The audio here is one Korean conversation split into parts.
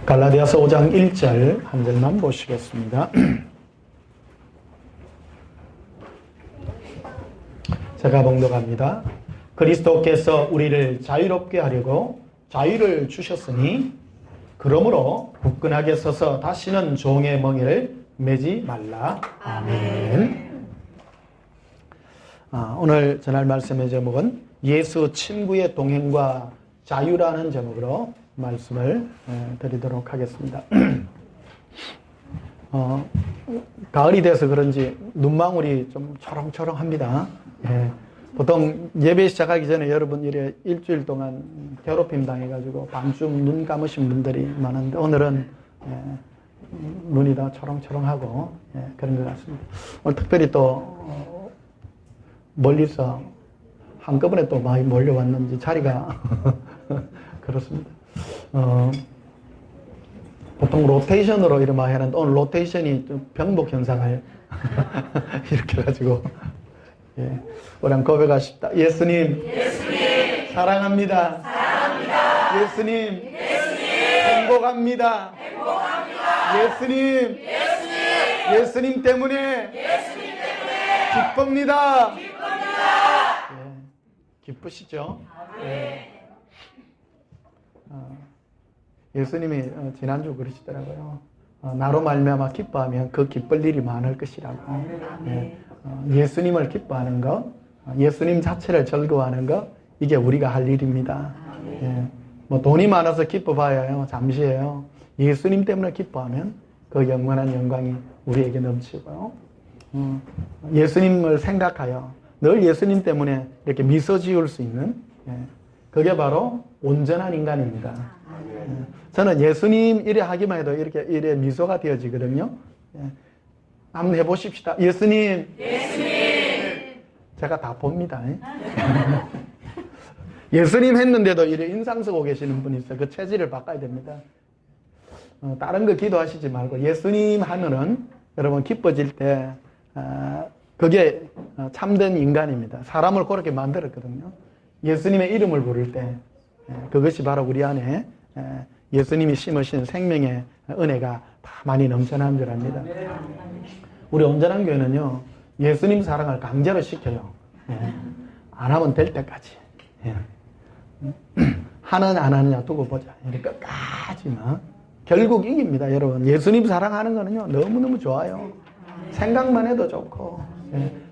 갈라디아서 5장 1절 한 절만 보시겠습니다. 제가 봉독합니다. 그리스도께서 우리를 자유롭게 하려고 자유를 주셨으니 그러므로 굳건하게 서서 다시는 종의 멍에를 매지 말라. 아멘. 오늘 전할 말씀의 제목은 예수 친구의 동행과 자유라는 제목으로 말씀을 드리도록 하겠습니다. 가을이 돼서 그런지 눈망울이 좀 초롱초롱합니다. 보통 예배 시작하기 전에 여러분 이래 일주일 동안 괴롭힘 당해가지고 밤중 눈 감으신 분들이 많은데 오늘은 눈이 다 초롱초롱하고 그런 것 같습니다. 오늘 특별히 또 멀리서 한꺼번에 또 많이 몰려왔는지 자리가 그렇습니다. 보통 로테이션으로 이런 많이 하는데 오늘 로테이션이 좀 병목 현상을 이렇게 가지고 우리 한번 고백하십시다. 예수님, 사랑합니다. 예수님, 행복합니다. 예수님 때문에 기쁩니다. 기쁘시죠? 예수님이 지난주 그러시더라고요. 나로 말미암아 기뻐하면 그 기쁠 일이 많을 것이라고. 예수님을 기뻐하는 것, 예수님 자체를 즐거워하는 것, 이게 우리가 할 일입니다. 뭐 돈이 많아서 기뻐봐야 잠시예요. 예수님 때문에 기뻐하면 그 영원한 영광이 우리에게 넘치고요. 예수님을 생각하여 늘 예수님 때문에 이렇게 미소 지을 수 있는 그게 바로 온전한 인간입니다. 저는 예수님 이래 하기만 해도 이래 미소가 되어지거든요. 한번 해보십시다. 예수님. 제가 다 봅니다. 예수님 했는데도 이래 인상 쓰고 계시는 분이 있어요. 그 체질을 바꿔야 됩니다. 다른 거 기도하시지 말고 예수님 하면은 여러분 기뻐질 때 그게 참된 인간입니다. 사람을 그렇게 만들었거든요. 예수님의 이름을 부를 때 그것이 바로 우리 안에 예수님이 심으신 생명의 은혜가 다 많이 넘쳐나는 줄 압니다. 우리 온전한 교회는요, 예수님 사랑을 강제로 시켜요. 안 하면 될 때까지. 하느냐 안 하느냐 두고 보자. 끝까지만. 결국 이깁니다, 여러분. 예수님 사랑하는 거는요, 너무너무 좋아요. 생각만 해도 좋고,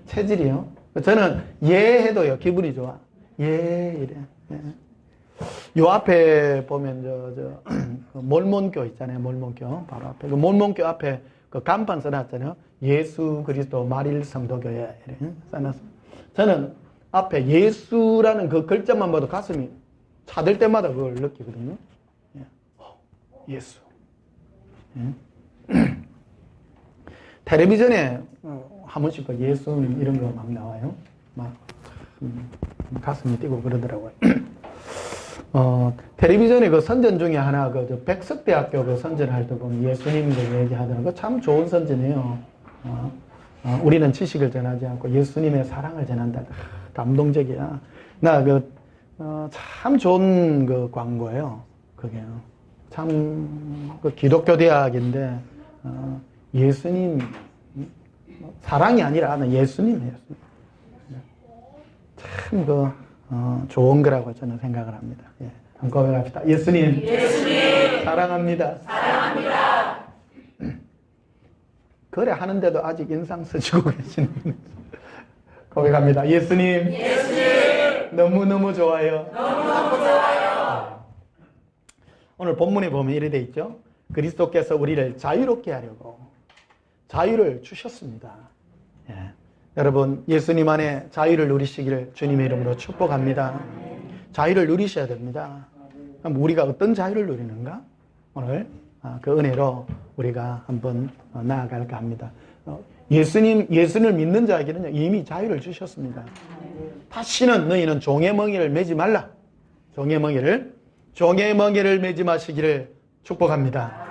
체질이요. 저는 해도요, 기분이 좋아. 이래. 요 앞에 보면 그 몰몬교 있잖아요. 몰몬교 바로 앞에 그 몰몬교 앞에 그 간판 써놨잖아요. 예수 그리스도 말일 성도교회 이래 써놨어요. 저는 앞에 예수라는 그 글자만 봐도 가슴이 차들 때마다 그걸 느끼거든요. 예수. 텔레비전에 한 번씩 그 예수 이런 거 막 나와요. 막 가슴이 뛰고 그러더라고요. 텔레비전에 그 선전 중에 하나, 그 백석대학교 그 선전할 때 보면 예수님 얘기하더라고요. 그 참 좋은 선전이에요. 우리는 지식을 전하지 않고 예수님의 사랑을 전한다. 감동적이야. 나 참 좋은 그 광고예요. 그게요. 참, 그 기독교 대학인데, 예수님, 사랑이 아니라 예수님이에요. 참 좋은 거라고 저는 생각을 합니다. 한번 고백합시다. 예수님, 사랑합니다. 그래 하는데도 아직 인상 쓰시고 계시는 분 고백합니다. 예수님, 너무너무 좋아요. 오늘 본문에 보면 이렇게 돼 있죠. 그리스도께서 우리를 자유롭게 하려고 자유를 주셨습니다. 여러분, 예수님 안에 자유를 누리시기를 주님의 이름으로 축복합니다. 자유를 누리셔야 됩니다. 그럼 우리가 어떤 자유를 누리는가? 오늘 그 은혜로 우리가 한번 나아갈까 합니다. 예수를 믿는 자에게는 이미 자유를 주셨습니다. 다시는 너희는 종의 멍에를 매지 말라. 종의 멍에를 매지 마시기를 축복합니다.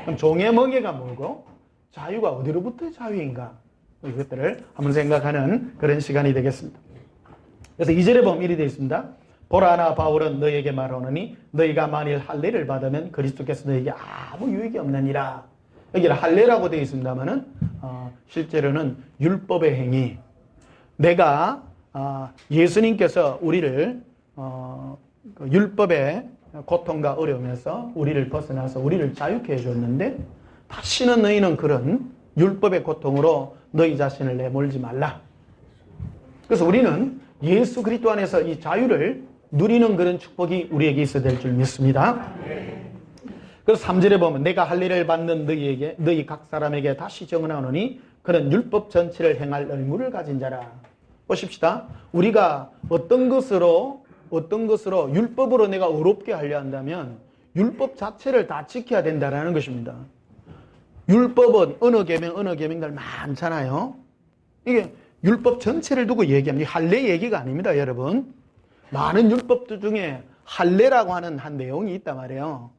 그럼 종의 멍에가 뭐고 자유가 어디로부터의 자유인가? 이것들을 한번 생각하는 그런 시간이 되겠습니다. 그래서 2절에 보면 이렇게 되어 있습니다. 보라 나 바울은 너희에게 말하노니 너희가 만일 할례를 받으면 그리스도께서 너희에게 아무 유익이 없느니라. 여기는 할례라고 되어 있습니다만은 실제로는 율법의 행위. 내가 예수님께서 우리를 율법의 고통과 어려움에서 우리를 벗어나서 우리를 자유케 해줬는데 다시는 너희는 그런 율법의 고통으로 너희 자신을 내몰지 말라. 그래서 우리는 예수 그리스도 안에서 이 자유를 누리는 그런 축복이 우리에게 있어야 될 줄 믿습니다. 그래서 3절에 보면 내가 할례를 받는 너희 각 사람에게 다시 정언하노니 그는 율법 전체를 행할 의무를 가진 자라. 보십시다. 우리가 어떤 것으로 율법으로 내가 의롭게 하려 한다면 율법 자체를 다 지켜야 된다라는 것입니다. 율법은 어느 계명들 많잖아요. 이게 율법 전체를 두고 얘기합니다. 할례 얘기가 아닙니다, 여러분. 많은 율법들 중에 할례라고 하는 한 내용이 있단 말이에요.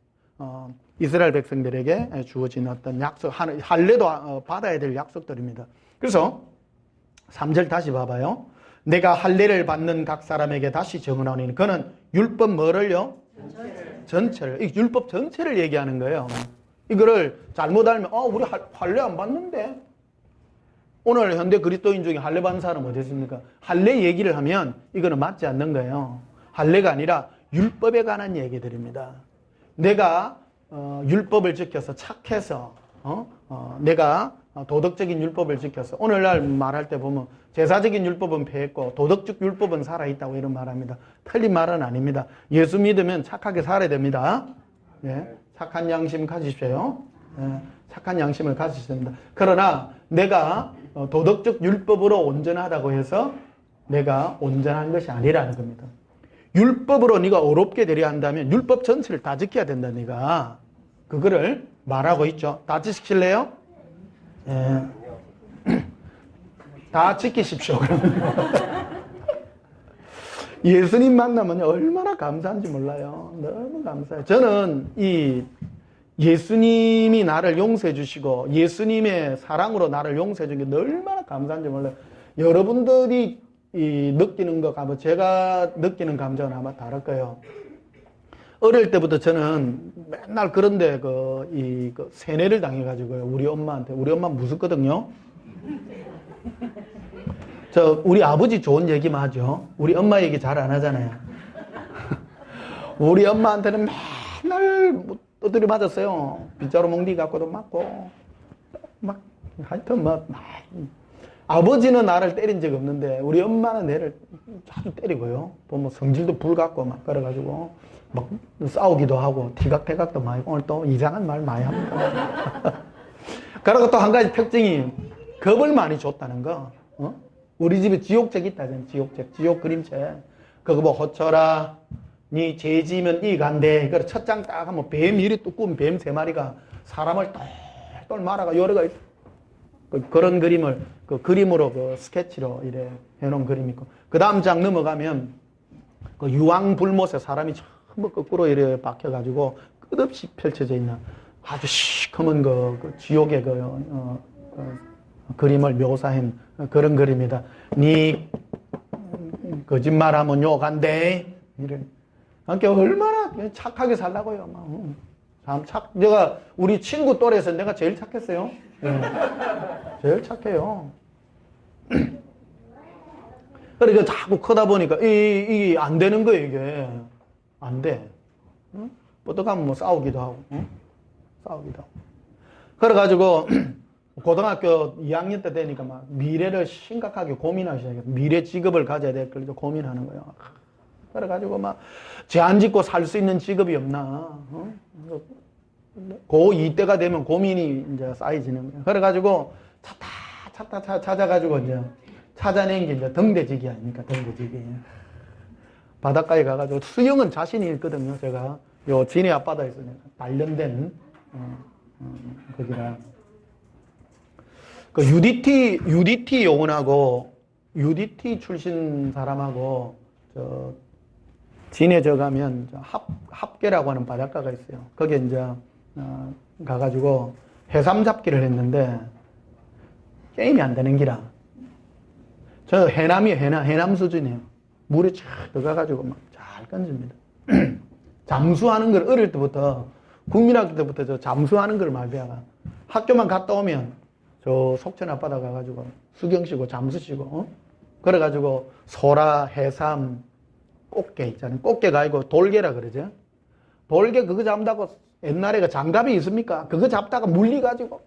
이스라엘 백성들에게 주어진 어떤 약속, 할례도 받아야 될 약속들입니다. 그래서 3절 다시 봐봐요. 내가 할례를 받는 각 사람에게 다시 정언하노니 그는 율법 뭐를요? 전체를. 이 율법 전체를 얘기하는 거예요. 이거를 잘못 알면 우리 할례 안 받는데. 오늘 현대 그리스도인 중에 할례 받는 사람 어디 있습니까? 할례 얘기를 하면 이거는 맞지 않는 거예요. 할례가 아니라 율법에 관한 얘기들입니다. 내가 율법을 지켜서 착해서 내가 도덕적인 율법을 지켜서 오늘날 말할 때 보면 제사적인 율법은 폐했고 도덕적 율법은 살아있다고 이런 말합니다. 틀린 말은 아닙니다. 예수 믿으면 착하게 살아야 됩니다. 예, 착한 양심 가지십시오. 예, 착한 양심을 가지셔야 됩니다. 그러나 내가 도덕적 율법으로 온전하다고 해서 내가 온전한 것이 아니라는 겁니다. 율법으로 네가 어렵게 되려 한다면 율법 전체를 다 지켜야 된다. 네가 그거를 말하고 있죠. 다 지키실래요? 예. 다 지키십시오. 예수님 만나면 얼마나 감사한지 몰라요. 너무 감사해요. 저는 이 예수님이 나를 용서해 주시고 예수님의 사랑으로 나를 용서해 준 게 얼마나 감사한지 몰라요. 여러분들이 느끼는 것과 제가 느끼는 감정은 아마 다를 거예요. 어릴 때부터 저는 맨날 그런데 세뇌를 당해가지고요. 우리 엄마 무섭거든요. 우리 아버지 좋은 얘기만 하죠. 우리 엄마 얘기 잘 안 하잖아요. 우리 엄마한테는 맨날 두드려 맞았어요. 빗자루 몽디 갖고도 맞고, 하여튼 아버지는 나를 때린 적이 없는데, 우리 엄마는 내를 자주 때리고요. 보면 성질도 불같고 막 그래가지고, 막 싸우기도 하고, 티각태각도 많이, 오늘 또 이상한 말 많이 합니다. 그리고 또 한 가지 특징이, 겁을 많이 줬다는 거. 우리 집에 지옥책 있다잖아요. 지옥 그림책. 그거 뭐 호쳐라. 니 죄 지면 이 간대. 그래 첫 장 딱 하면 뱀 이리 두꺼운 뱀 3마리가 사람을 똘똘 말아가 요래가 그런 그림을 그림으로 스케치로 이래 해놓은 그림이 있고 그 다음 장 넘어가면 유황불못에 사람이 전부 거꾸로 이래 박혀가지고 끝없이 펼쳐져 있는 아주 시커먼 지옥의 그림을 묘사한 그런 그림이다. 니 거짓말하면 욕한대. 이런. 그러니까 얼마나 착하게 살라고요. 참 내가 우리 친구 또래에서 내가 제일 착했어요. 네. 제일 착해요. 그러니까 자꾸 크다 보니까 이게 안 되는 거예요. 이게 안 돼. 응? 뻗어가면 뭐 싸우기도 하고, 싸우기도 하고. 그래가지고 고등학교 2학년 때 되니까 막 미래를 심각하게 고민하기 시작해요. 미래 직업을 가져야 될 걸 고민하는 거예요. 그래가지고 막 죄 안 짓고 살 수 있는 직업이 없나. 고2 때가 되면 고민이 이제 쌓여지는 거예요. 그래가지고 찾아가지고 이제 찾아낸 게 이제 등대지기 아닙니까? 등대지기. 바닷가에 가가지고 수영은 자신이 있거든요. 제가 요 진해 앞바다에서 단련된 거기라. 그 UDT 요원하고 UDT 출신 사람하고 진해 가면 합계라고 하는 바닷가가 있어요. 거기에 이제 가가지고 해삼 잡기를 했는데 게임이 안 되는 기라. 저 해남이에요. 해남 수준이에요. 물에 쫙 들어가가지고 막 잘 건집니다. 잠수하는 걸 어릴 때부터, 국민학교 때부터 저 잠수하는 걸 많이 배워가. 학교만 갔다 오면 저 속천 앞바다 가가지고 수경 쉬고 잠수 쉬고, 그래가지고 소라, 해삼, 꽃게 있잖아요. 꽃게가 아니고 돌게라 그러죠. 돌게 그거 잡는다고 옛날에 그 장갑이 있습니까? 그거 잡다가 물리가지고.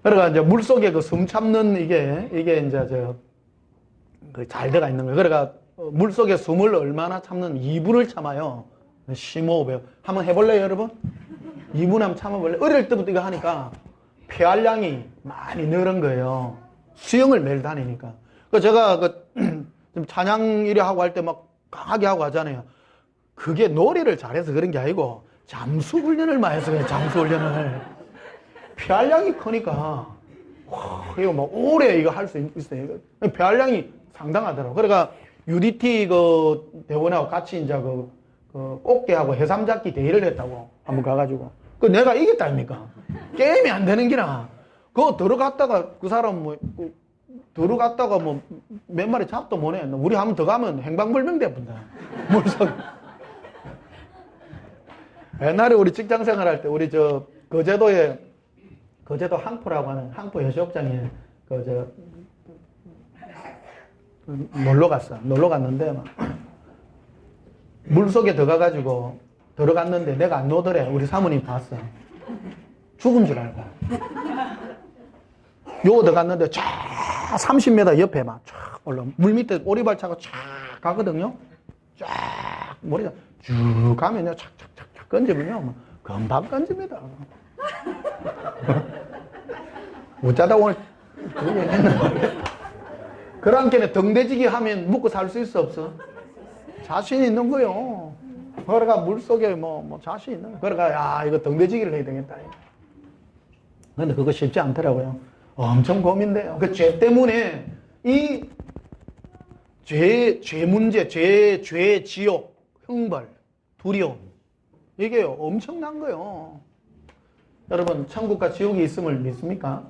그러니까 이제 물 속에 그 숨 참는 이게 이제 잘 들어가 있는 거예요. 그러니까 물 속에 숨을 얼마나 참는 2분을 참아요. 심호흡에. 한번 해볼래요, 여러분? 2분 한번 참아볼래요? 어릴 때부터 이거 하니까 폐활량이 많이 늘은 거예요. 수영을 매일 다니니까. 그 제가 좀 찬양 일에 하고 할 때 막 강하게 하고 하잖아요. 그게 노래를 잘해서 그런 게 아니고 잠수 훈련을 많이 해서 그래요. 잠수 훈련을. 폐활량이 크니까 이거 뭐 오래 이거 할 수 있어요. 폐활량이 상당하더라고. 그러니까 UDT 그 대원하고 같이 이제 그 꽃게하고 해삼 잡기 대회를 했다고 한번 가가지고 그 내가 이겼다 아닙니까? 게임이 안 되는 기라. 그거 들어갔다가 그 사람 뭐 들어갔다가 뭐 몇 마리 잡도 못해. 우리 한 번 더 가면 행방불명 돼본다. 물속. 옛날에 우리 직장 생활할 때 우리 저 거제도 항포라고 하는 항포 해수욕장에 놀러 갔는데 막 물속에 들어가가지고 들어갔는데 내가 안 노더래. 우리 사모님 봤어. 죽은 줄 알고. 요 들어갔는데 쫙 30m 옆에 막 쫙 올라 물 밑에 오리발 차고 쫙 가거든요. 쫙 머리가 쭉 가면요 착착착착 건져보면 금방 건집니다. 어쩌다 오늘 그 얘기 했는데 그랑께는 등대지기 하면 묵고 살 수 있어 없어? 자신 있는 거요. 그러니까 물속에 뭐 자신 있는 거. 그러니까 야 이거 등대지기를 해야 되겠다. 근데 그거 쉽지 않더라고요. 엄청 고민돼요. 그 죄 때문에 이 죄 문제, 죄 지옥, 형벌, 두려움 이게 엄청난 거예요. 여러분 천국과 지옥이 있음을 믿습니까?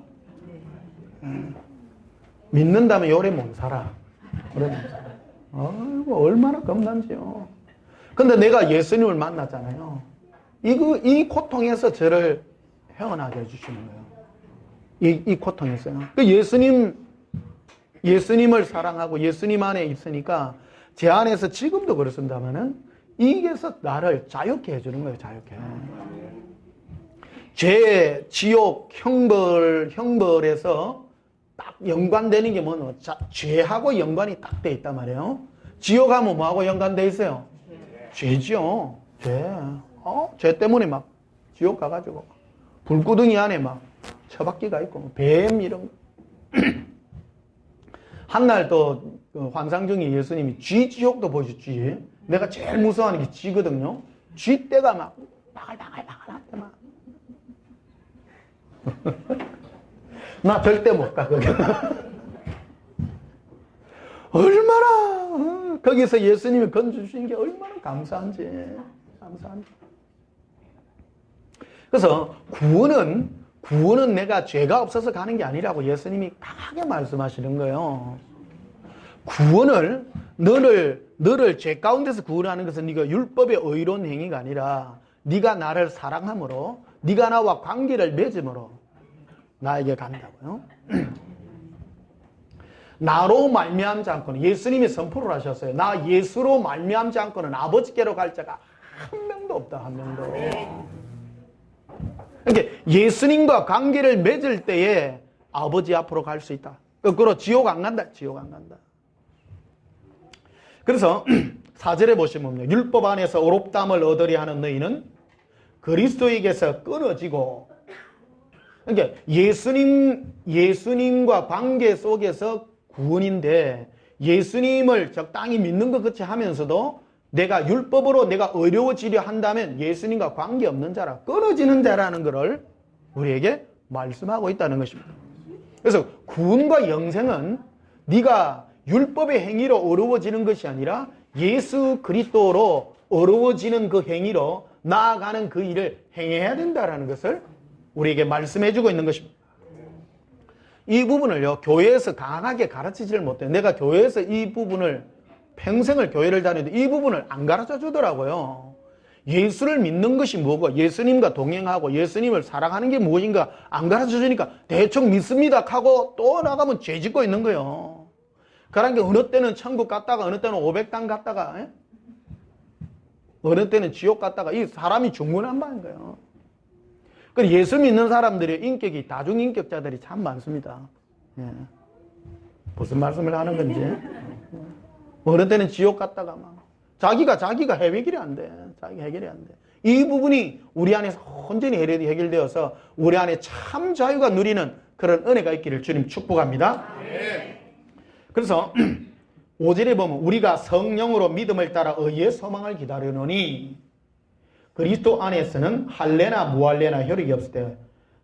믿는다면 요래 못 살아. 아이고 얼마나 겁난지요. 근데 내가 예수님을 만났잖아요. 이 고통에서 저를 헤어나게 해주시는 거예요. 이 고통에서요. 그 예수님을 사랑하고 예수님 안에 있으니까 제 안에서 지금도 그렇습니다만은 이게서 나를 자유케 해주는 거예요. 자유케. 죄, 지옥, 형벌에서 딱 연관되는 게 뭐냐? 죄하고 연관이 딱 돼 있단 말이에요. 지옥하면 뭐하고 연관돼 있어요? 죄지요. 죄 때문에 막 지옥 가가지고 불구덩이 안에 막 처박기가 있고 뱀 이런 거. 한날 또 환상 중에 예수님이 쥐 지옥도 보셨지. 내가 제일 무서워하는 게 쥐거든요. 쥐 떼가 막 나갈한테 막. 나 절대 못 가 거기. 얼마나 거기서 예수님이 건져주신 게 얼마나 감사한지. 그래서 구원은 내가 죄가 없어서 가는 게 아니라고 예수님이 강하게 말씀하시는 거예요. 구원을 너를 죄 가운데서 구원하는 것은 네가 율법의 의로운 행위가 아니라 네가 나를 사랑함으로 네가 나와 관계를 맺음으로 나에게 간다고요. 나로 말미암지 않고는 예수님이 선포를 하셨어요. 나 예수로 말미암지 않고는 아버지께로 갈 자가 한 명도 없다. 한 명도. 그러니까 예수님과 관계를 맺을 때에 아버지 앞으로 갈 수 있다. 거꾸로 지옥 안 간다. 지옥 안 간다. 그래서 4절에 보시면 율법 안에서 의롭다함을 얻으려 하는 너희는 그리스도에게서 끊어지고, 그러니까 예수님과 관계 속에서 구원인데 예수님을 적당히 믿는 것 같이 하면서도 내가 율법으로 내가 어려워지려 한다면 예수님과 관계없는 자라, 끊어지는 자라는 것을 우리에게 말씀하고 있다는 것입니다. 그래서 구원과 영생은 네가 율법의 행위로 어려워지는 것이 아니라 예수 그리스도로 어려워지는 그 행위로 나아가는 그 일을 행해야 된다는 것을 우리에게 말씀해 주고 있는 것입니다. 이 부분을요, 교회에서 강하게 가르치지를 못해요. 내가 교회에서 이 부분을 평생을 교회를 다니는데 이 부분을 안 가르쳐 주더라고요. 예수를 믿는 것이 뭐고, 예수님과 동행하고 예수님을 사랑하는 게 무엇인가 안 가르쳐 주니까 대충 믿습니다 하고 또 나가면 죄 짓고 있는 거예요. 그러니까 어느 때는 천국 갔다가 어느 때는 500당 갔다가 어느 때는 지옥 갔다가 이 사람이 중구난방인 거예요. 그래서 예수 믿는 사람들의 인격이 다중인격자들이 참 많습니다. 예. 무슨 말씀을 하는 건지. 어느 때는 지옥 갔다가 막 자기가 해결이 안 돼. 자기가 해결이 안 돼. 이 부분이 우리 안에서 온전히 해결되어서 우리 안에 참 자유가 누리는 그런 은혜가 있기를 주님 축복합니다. 그래서 5절에 보면 우리가 성령으로 믿음을 따라 의의 소망을 기다리노니 그리스도 안에서는 할례나 무할례나 혈육이 없을 때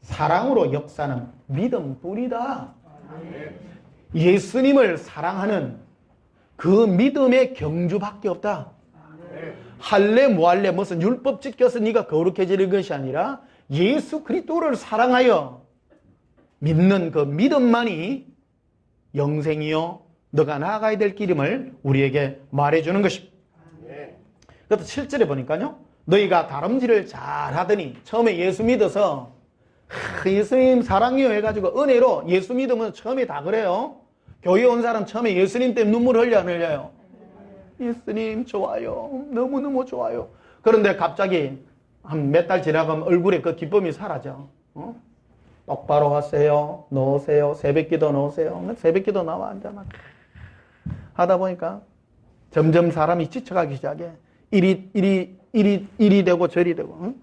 사랑으로 역사는 믿음뿐이다. 예수님을 사랑하는 그 믿음의 경주밖에 없다. 할례 무할례 무슨 율법 지켜서 네가 거룩해지는 것이 아니라 예수 그리스도를 사랑하여 믿는 그 믿음만이 영생이요 너가 나아가야 될 길임을 우리에게 말해주는 것입니다. 그래서 7절에 보니까요, 너희가 다름질을 잘하더니 처음에 예수 믿어서 예수님 사랑해요 해가지고 은혜로 예수 믿으면 처음에 다 그래요. 교회 온 사람 처음에 예수님 때문에 눈물 흘려 안 흘려요? 예수님 좋아요. 너무너무 좋아요. 그런데 갑자기 한 몇 달 지나가면 얼굴에 그 기쁨이 사라져. 똑바로 하세요. 넣으세요. 새벽기도 넣으세요. 새벽기도 나와 앉아 막 하다 보니까 점점 사람이 지쳐가기 시작해. 이리 되고 저리 되고.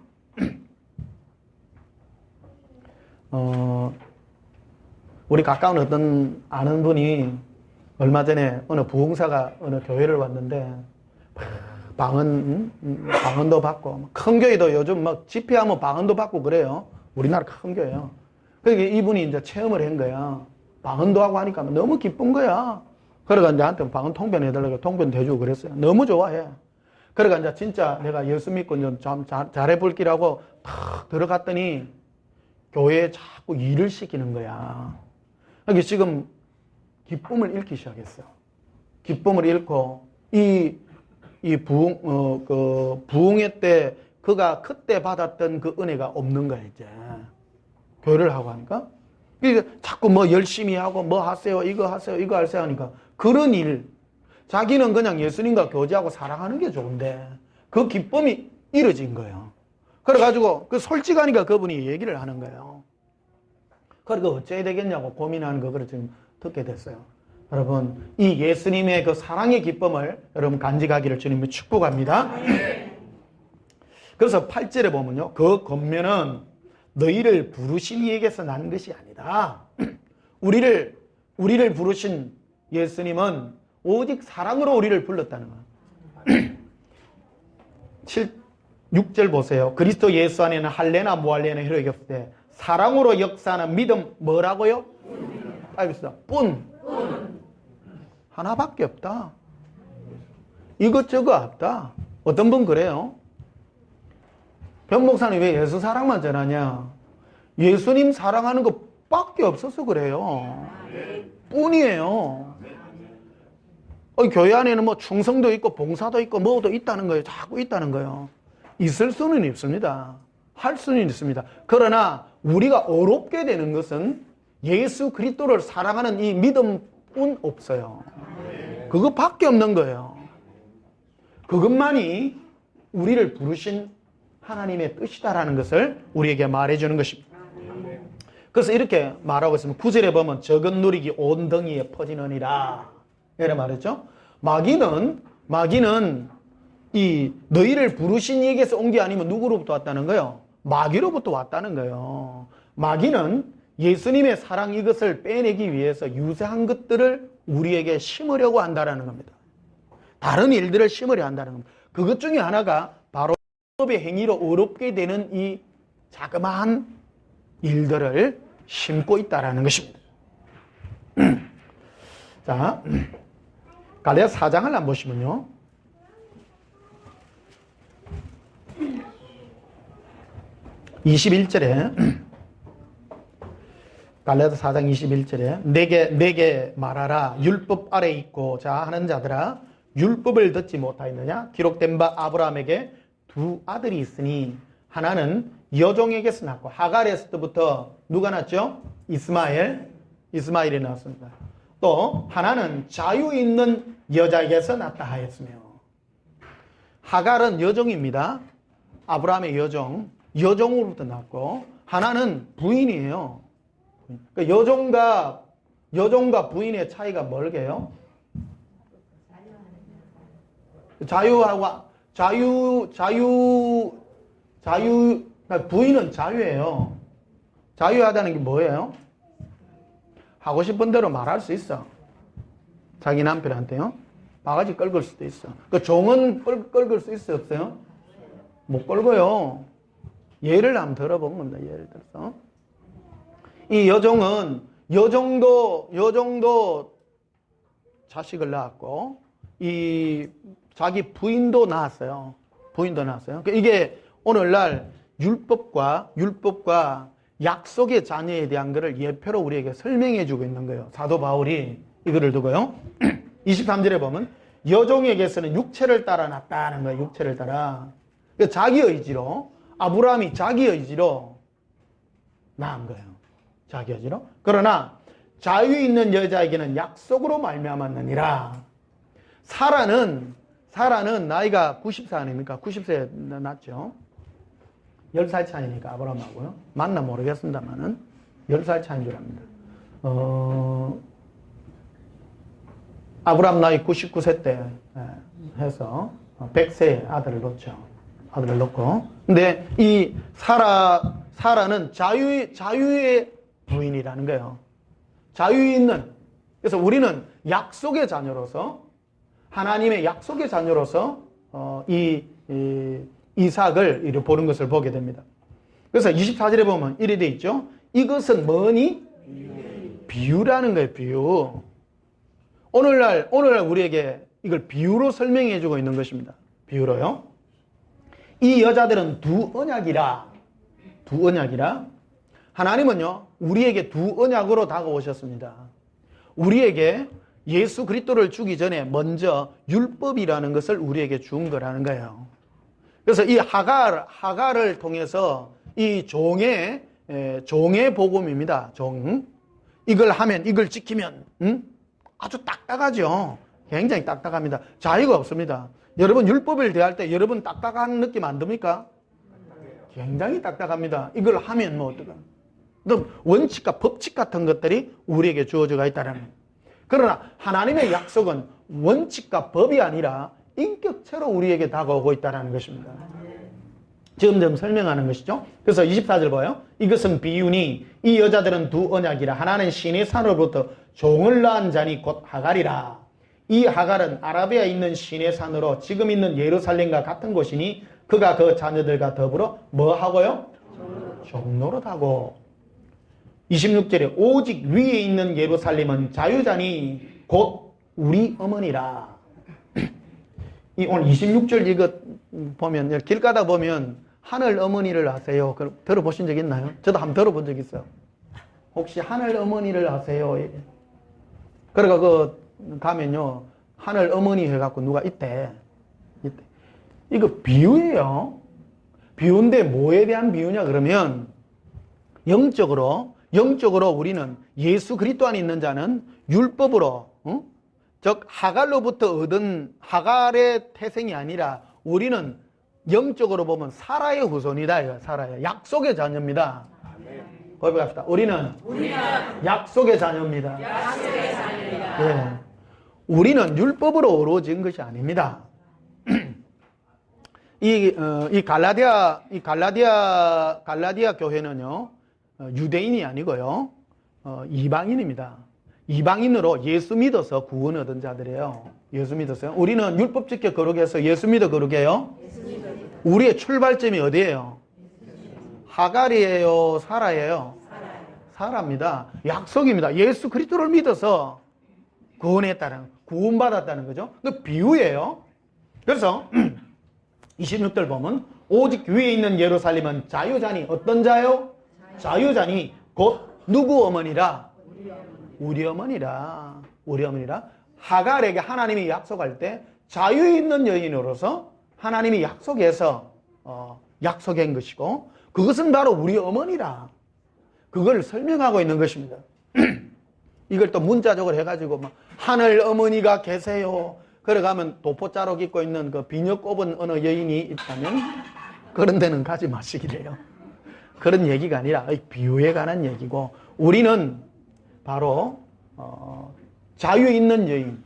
우리 가까운 어떤 아는 분이 얼마 전에 어느 부흥사가 어느 교회를 왔는데 방언도 받고 큰 교회도 요즘 막 집회하면 방언도 받고 그래요. 우리나라 큰 교회요. 그러니까 이분이 이제 체험을 한 거야. 방언도 하고 하니까 너무 기쁜 거야. 그러니까 나한테 방언 통변해달라고 통변도 해주고 그랬어요. 너무 좋아해. 그러니까 이제 진짜 내가 예수 믿고 좀 잘해볼기라고 탁 들어갔더니 교회에 자꾸 일을 시키는 거야. 그러니까 지금 기쁨을 잃기 시작했어. 기쁨을 잃고 부흥회 때 그가 그때 받았던 그 은혜가 없는 거야 이제. 교회를 하고 하니까. 그러니까 자꾸 뭐 열심히 하고 뭐 하세요 이거 하세요 이거 하세요 하니까 그런 일 자기는 그냥 예수님과 교제하고 사랑하는 게 좋은데 그 기쁨이 잃어진 거예요. 그래가지고 그 솔직하니까 그분이 얘기를 하는 거예요. 그러니까 어찌해야 되겠냐고 고민하는 그걸 지금 듣게 됐어요. 여러분 이 예수님의 그 사랑의 기쁨을 여러분 간직하기를 주님이 축복합니다. 그래서 8절에 보면요, 그 권면은 너희를 부르신 이에게서 난 것이 아니다. 우리를 부르신 예수님은 오직 사랑으로 우리를 불렀다는 거예요. 6절 보세요. 그리스도 예수 안에는 할례나 무할례나 혈육이 없을 때 사랑으로 역사하는 믿음 뭐라고요? 알겠습니다. 뿐. 하나밖에 없다. 이것저것 없다. 어떤 분 그래요? 변 목사님 왜 예수 사랑만 전하냐? 예수님 사랑하는 것밖에 없어서 그래요. 뿐이에요. 교회 안에는 뭐 충성도 있고 봉사도 있고 뭐도 있다는 거예요. 자꾸 있다는 거예요. 있을 수는 있습니다. 할 수는 있습니다. 그러나 우리가 어렵게 되는 것은 예수 그리스도를 사랑하는 이 믿음뿐 없어요. 그것밖에 없는 거예요. 그것만이 우리를 부르신 하나님의 뜻이다라는 것을 우리에게 말해주는 것입니다. 그래서 이렇게 말하고 있으면 9절에 보면 적은 누리기 온 덩이에 퍼지느니라 이렇게 말했죠. 마귀는 이 너희를 부르신 이에게서 온 게 아니면 누구로부터 왔다는 거예요? 마귀로부터 왔다는 거예요. 마귀는 예수님의 사랑 이것을 빼내기 위해서 유사한 것들을 우리에게 심으려고 한다는 겁니다. 다른 일들을 심으려 한다는 겁니다. 그것 중에 하나가 바로 율법의 행위로 어렵게 되는 이 자그마한 일들을 심고 있다는 것입니다. 자, 갈라디아 4장을 한번 보시면요. 갈라디아 갈라디아서 4장 21절에 내게 말하라 율법 아래 있고 자 하는 자들아 율법을 듣지 못하였느냐 기록된 바 아브라함에게 두 아들이 있으니 하나는 여종에게서 낳고 하갈에서부터 누가 낳았죠? 이스마엘이 낳았습니다. 또 하나는 자유 있는 여자에게서 낳다 하였으며 하갈은 여종입니다. 아브라함의 여종으로부터 낳고 하나는 부인이에요. 그러니까 여종과 부인의 차이가 뭘게요? 그러니까 부인은 자유예요. 자유하다는 게 뭐예요? 하고 싶은 대로 말할 수 있어. 자기 남편한테요. 바가지 긁을 수도 있어. 그 종은 긁을 수 있어요, 없어요? 못 긁어요. 예를 한번 들어본 겁니다. 예를 들어서. 이 여종도 자식을 낳았고, 자기 부인도 낳았어요. 그러니까 이게 오늘날 율법과 약속의 자녀에 대한 것을 예표로 우리에게 설명해 주고 있는 거예요. 사도 바울이 이거를 두고요. 23절에 보면 여종에게서는 육체를 따라 낳았다는 거예요. 육체를 따라. 그러니까 자기 의지로 아브라함이 자기 의지로 낳은 거예요. 자기 의지로. 그러나 자유 있는 여자에게는 약속으로 말미암았느니라. 사라는 나이가 90세 아닙니까? 90세 낳았죠. 10살 차이니까 아브라함하고요. 맞나 모르겠습니다만은 10살 차이인 줄 압니다. 아브라함 나이 99세 때 해서 100세에 아들을 낳고. 근데 이 사라는 자유의 부인이라는 거예요. 자유 있는. 그래서 우리는 약속의 자녀로서 하나님의 약속의 자녀로서 이삭을 이렇게 보는 것을 보게 됩니다. 그래서 24절에 보면 이래 돼 있죠. 이것은 뭐니? 비유라는 거예요. 비유. 오늘날 우리에게 이걸 비유로 설명해 주고 있는 것입니다. 비유로요. 이 여자들은 두 언약이라. 하나님은요, 우리에게 두 언약으로 다가오셨습니다. 우리에게 예수 그리스도를 주기 전에 먼저 율법이라는 것을 우리에게 준 거라는 거예요. 그래서 이 하갈을 통해서 이 종의 복음입니다. 이걸 지키면 아주 딱딱하죠. 굉장히 딱딱합니다. 자유가 없습니다. 여러분 율법을 대할 때 여러분 딱딱한 느낌 안 듭니까? 굉장히 딱딱합니다. 이걸 하면 뭐 어떡하? 원칙과 법칙 같은 것들이 우리에게 주어져가 있다는 거예요. 그러나 하나님의 약속은 원칙과 법이 아니라 인격체로 우리에게 다가오고 있다는 것입니다. 점점 설명하는 것이죠. 그래서 24절 봐요. 이것은 비유니 이 여자들은 두 언약이라. 하나는 신의 산으로부터 종을 낳은 자니 곧 하갈이라. 이 하갈은 아라비아에 있는 신의 산으로 지금 있는 예루살렘과 같은 곳이니 그가 그 자녀들과 더불어 뭐 하고요? 종노릇하고. 26절에 오직 위에 있는 예루살렘은 자유자니 곧 우리 어머니라. 오늘 26절 이거 보면 길 가다 보면 하늘 어머니를 아세요? 들어보신 적 있나요? 저도 한번 들어본 적 있어요. 혹시 하늘 어머니를 아세요? 그러니까 가면요 하늘 어머니 해갖고 누가 있대. 이거 비유예요. 비유인데 뭐에 대한 비유냐 그러면 영적으로 우리는 예수 그리스도 안에 있는 자는 율법으로 즉 하갈로부터 얻은 하갈의 태생이 아니라 우리는 영적으로 보면 사라의 후손이다. 사라의 약속의 자녀입니다. 고백합시다. 우리는 약속의 자녀입니다. 예. 우리는 율법으로 어우러진 것이 아닙니다. 이 갈라디아 교회는요 유대인이 아니고요 이방인입니다. 이방인으로 예수 믿어서 구원 얻은 자들이에요. 예수 믿었어요. 우리는 율법 지켜 거룩해서 예수 믿어 거룩해요. 우리의 출발점이 어디예요? 하갈이에요? 사라예요? 사라입니다. 약속입니다. 예수 그리스도를 믿어서 구원받았다는 거죠. 그 비유예요. 그래서 26절 보면 오직 위에 있는 예루살렘은 자유자니 어떤 자요? 자유자니 곧 누구 어머니라? 우리 어머니라. 우리 어머니라. 하갈에게 하나님이 약속할 때 자유 있는 여인으로서 하나님이 약속해서 약속한 것이고, 그것은 바로 우리 어머니라. 그걸 설명하고 있는 것입니다. 이걸 또 문자적으로 해가지고 막 하늘 어머니가 계세요. 그러가면 도포자록 입고 있는 그 비녀 꼽은 어느 여인이 있다면 그런 데는 가지 마시기래요. 그런 얘기가 아니라 비유에 관한 얘기고, 우리는 바로 자유 있는 여인,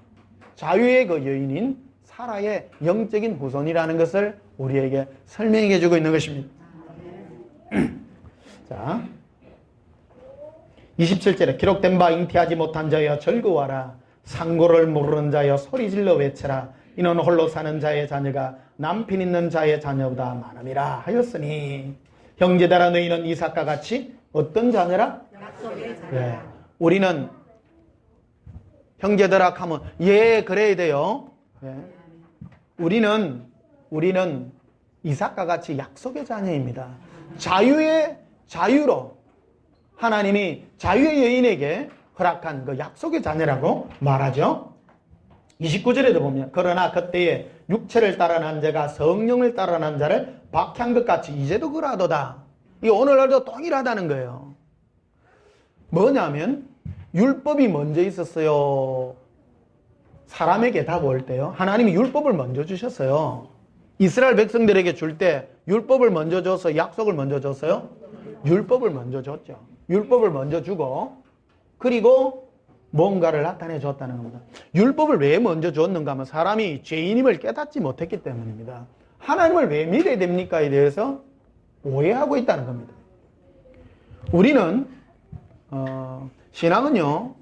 자유의 그 여인인 사라의 영적인 후손이라는 것을 우리에게 설명해 주고 있는 것입니다. 자, 27절에 기록된 바 잉태하지 못한 자여 즐거워하라. 상고를 모르는 자여 소리질러 외쳐라. 이는 홀로 사는 자의 자녀가 남편 있는 자의 자녀보다 많음이라 하였으니, 형제들아 너희는 이삭과 같이 어떤 자녀라? 약속의 자녀. 네. 우리는 형제들아 하면 그래야 돼요. 네. 우리는 이삭과 같이 약속의 자녀입니다. 자유로 하나님이 자유의 여인에게 허락한 그 약속의 자녀라고 말하죠. 29절에도 보면 그러나 그때에 육체를 따라 난 자가 성령을 따라 난 자를 박해한 것 같이 이제도 그러하도다. 이 오늘날도 동일하다는 거예요. 뭐냐면 율법이 먼저 있었어요. 사람에게 다가올 때요. 하나님이 율법을 먼저 주셨어요. 이스라엘 백성들에게 줄 때 율법을 먼저 줘서 약속을 먼저 줬어요? 율법을 먼저 줬죠. 율법을 먼저 주고, 그리고 뭔가를 나타내 줬다는 겁니다. 율법을 왜 먼저 줬는가 하면 사람이 죄인임을 깨닫지 못했기 때문입니다. 하나님을 왜 믿어야 됩니까에 대해서 오해하고 있다는 겁니다. 우리는 신앙은요,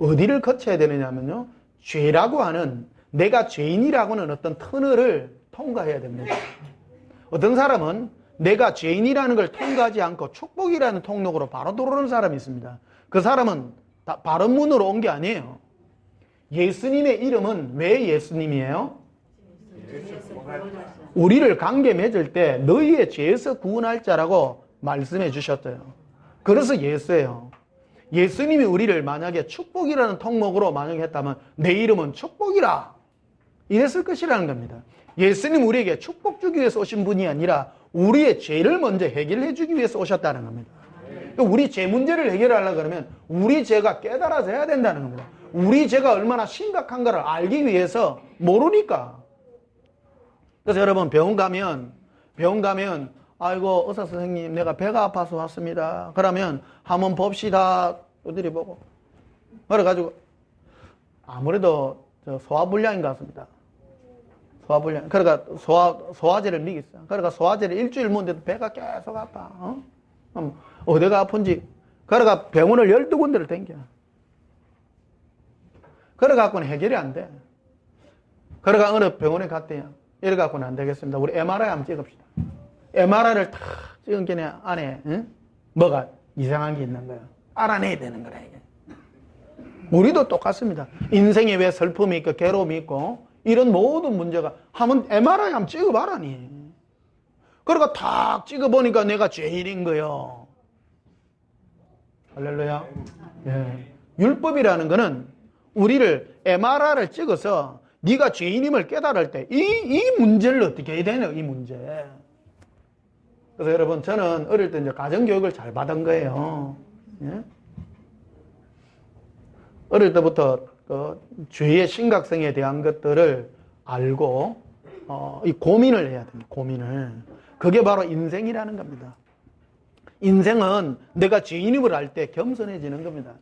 어디를 거쳐야 되느냐면요, 죄라고 하는, 내가 죄인이라고는 어떤 터널을 통과해야 됩니다. 어떤 사람은 내가 죄인이라는 걸 통과하지 않고 축복이라는 통로로 바로 들어오는 사람이 있습니다. 그 사람은 다 바른 문으로 온 게 아니에요. 예수님의 이름은 왜 예수님이에요? 우리를 관계 맺을 때 너희의 죄에서 구원할 자라고 말씀해 주셨어요. 그래서 예수예요. 예수님이 우리를 만약에 축복이라는 통목으로 만약에 했다면 내 이름은 축복이라 이랬을 것이라는 겁니다. 예수님 우리에게 축복 주기 위해서 오신 분이 아니라 우리의 죄를 먼저 해결해 주기 위해서 오셨다는 겁니다. 우리 죄 문제를 해결하려고 그러면 우리 죄가 깨달아져야 된다는 겁니다. 우리 죄가 얼마나 심각한가를 알기 위해서 모르니까. 그래서 여러분 병원 가면 아이고 의사 선생님 내가 배가 아파서 왔습니다. 그러면 한번 봅시다. 어디를 보고 그래가지고 아무래도 소화불량인 것 같습니다. 소화불량. 그러니까 소화제를 먹였어. 그러니까 소화제를 일주일 먹는데도 배가 계속 아파. 어디가 아픈지. 그러니까 병원을 12군데를 댕겨. 그래갖고는 해결이 안 돼. 그러니까 어느 병원에 갔대요. 이래갖고는 안 되겠습니다. 우리 MRI 한번 찍읍시다. MRI를 탁 찍은 게 안에 뭐가 이상한 게 있는 거야. 알아내야 되는 거라 이게. 우리도 똑같습니다. 인생에 왜 슬픔이 있고 괴로움이 있고 이런 모든 문제가 한번 MRI 한번 찍어봐라니. 그러니까 탁 찍어보니까 내가 죄인인 거예요. 할렐루야. 예. 율법이라는 거는 우리를 MRI를 찍어서 네가 죄인임을 깨달을 때 이 문제를 어떻게 해야 되냐, 이 문제. 그래서 여러분 저는 어릴 때 이제 가정교육을 잘 받은 거예요. 예? 어릴 때부터 그 죄의 심각성에 대한 것들을 알고 이 고민을 해야 됩니다. 고민을. 그게 바로 인생이라는 겁니다. 인생은 내가 죄인임을 알 때 겸손해지는 겁니다.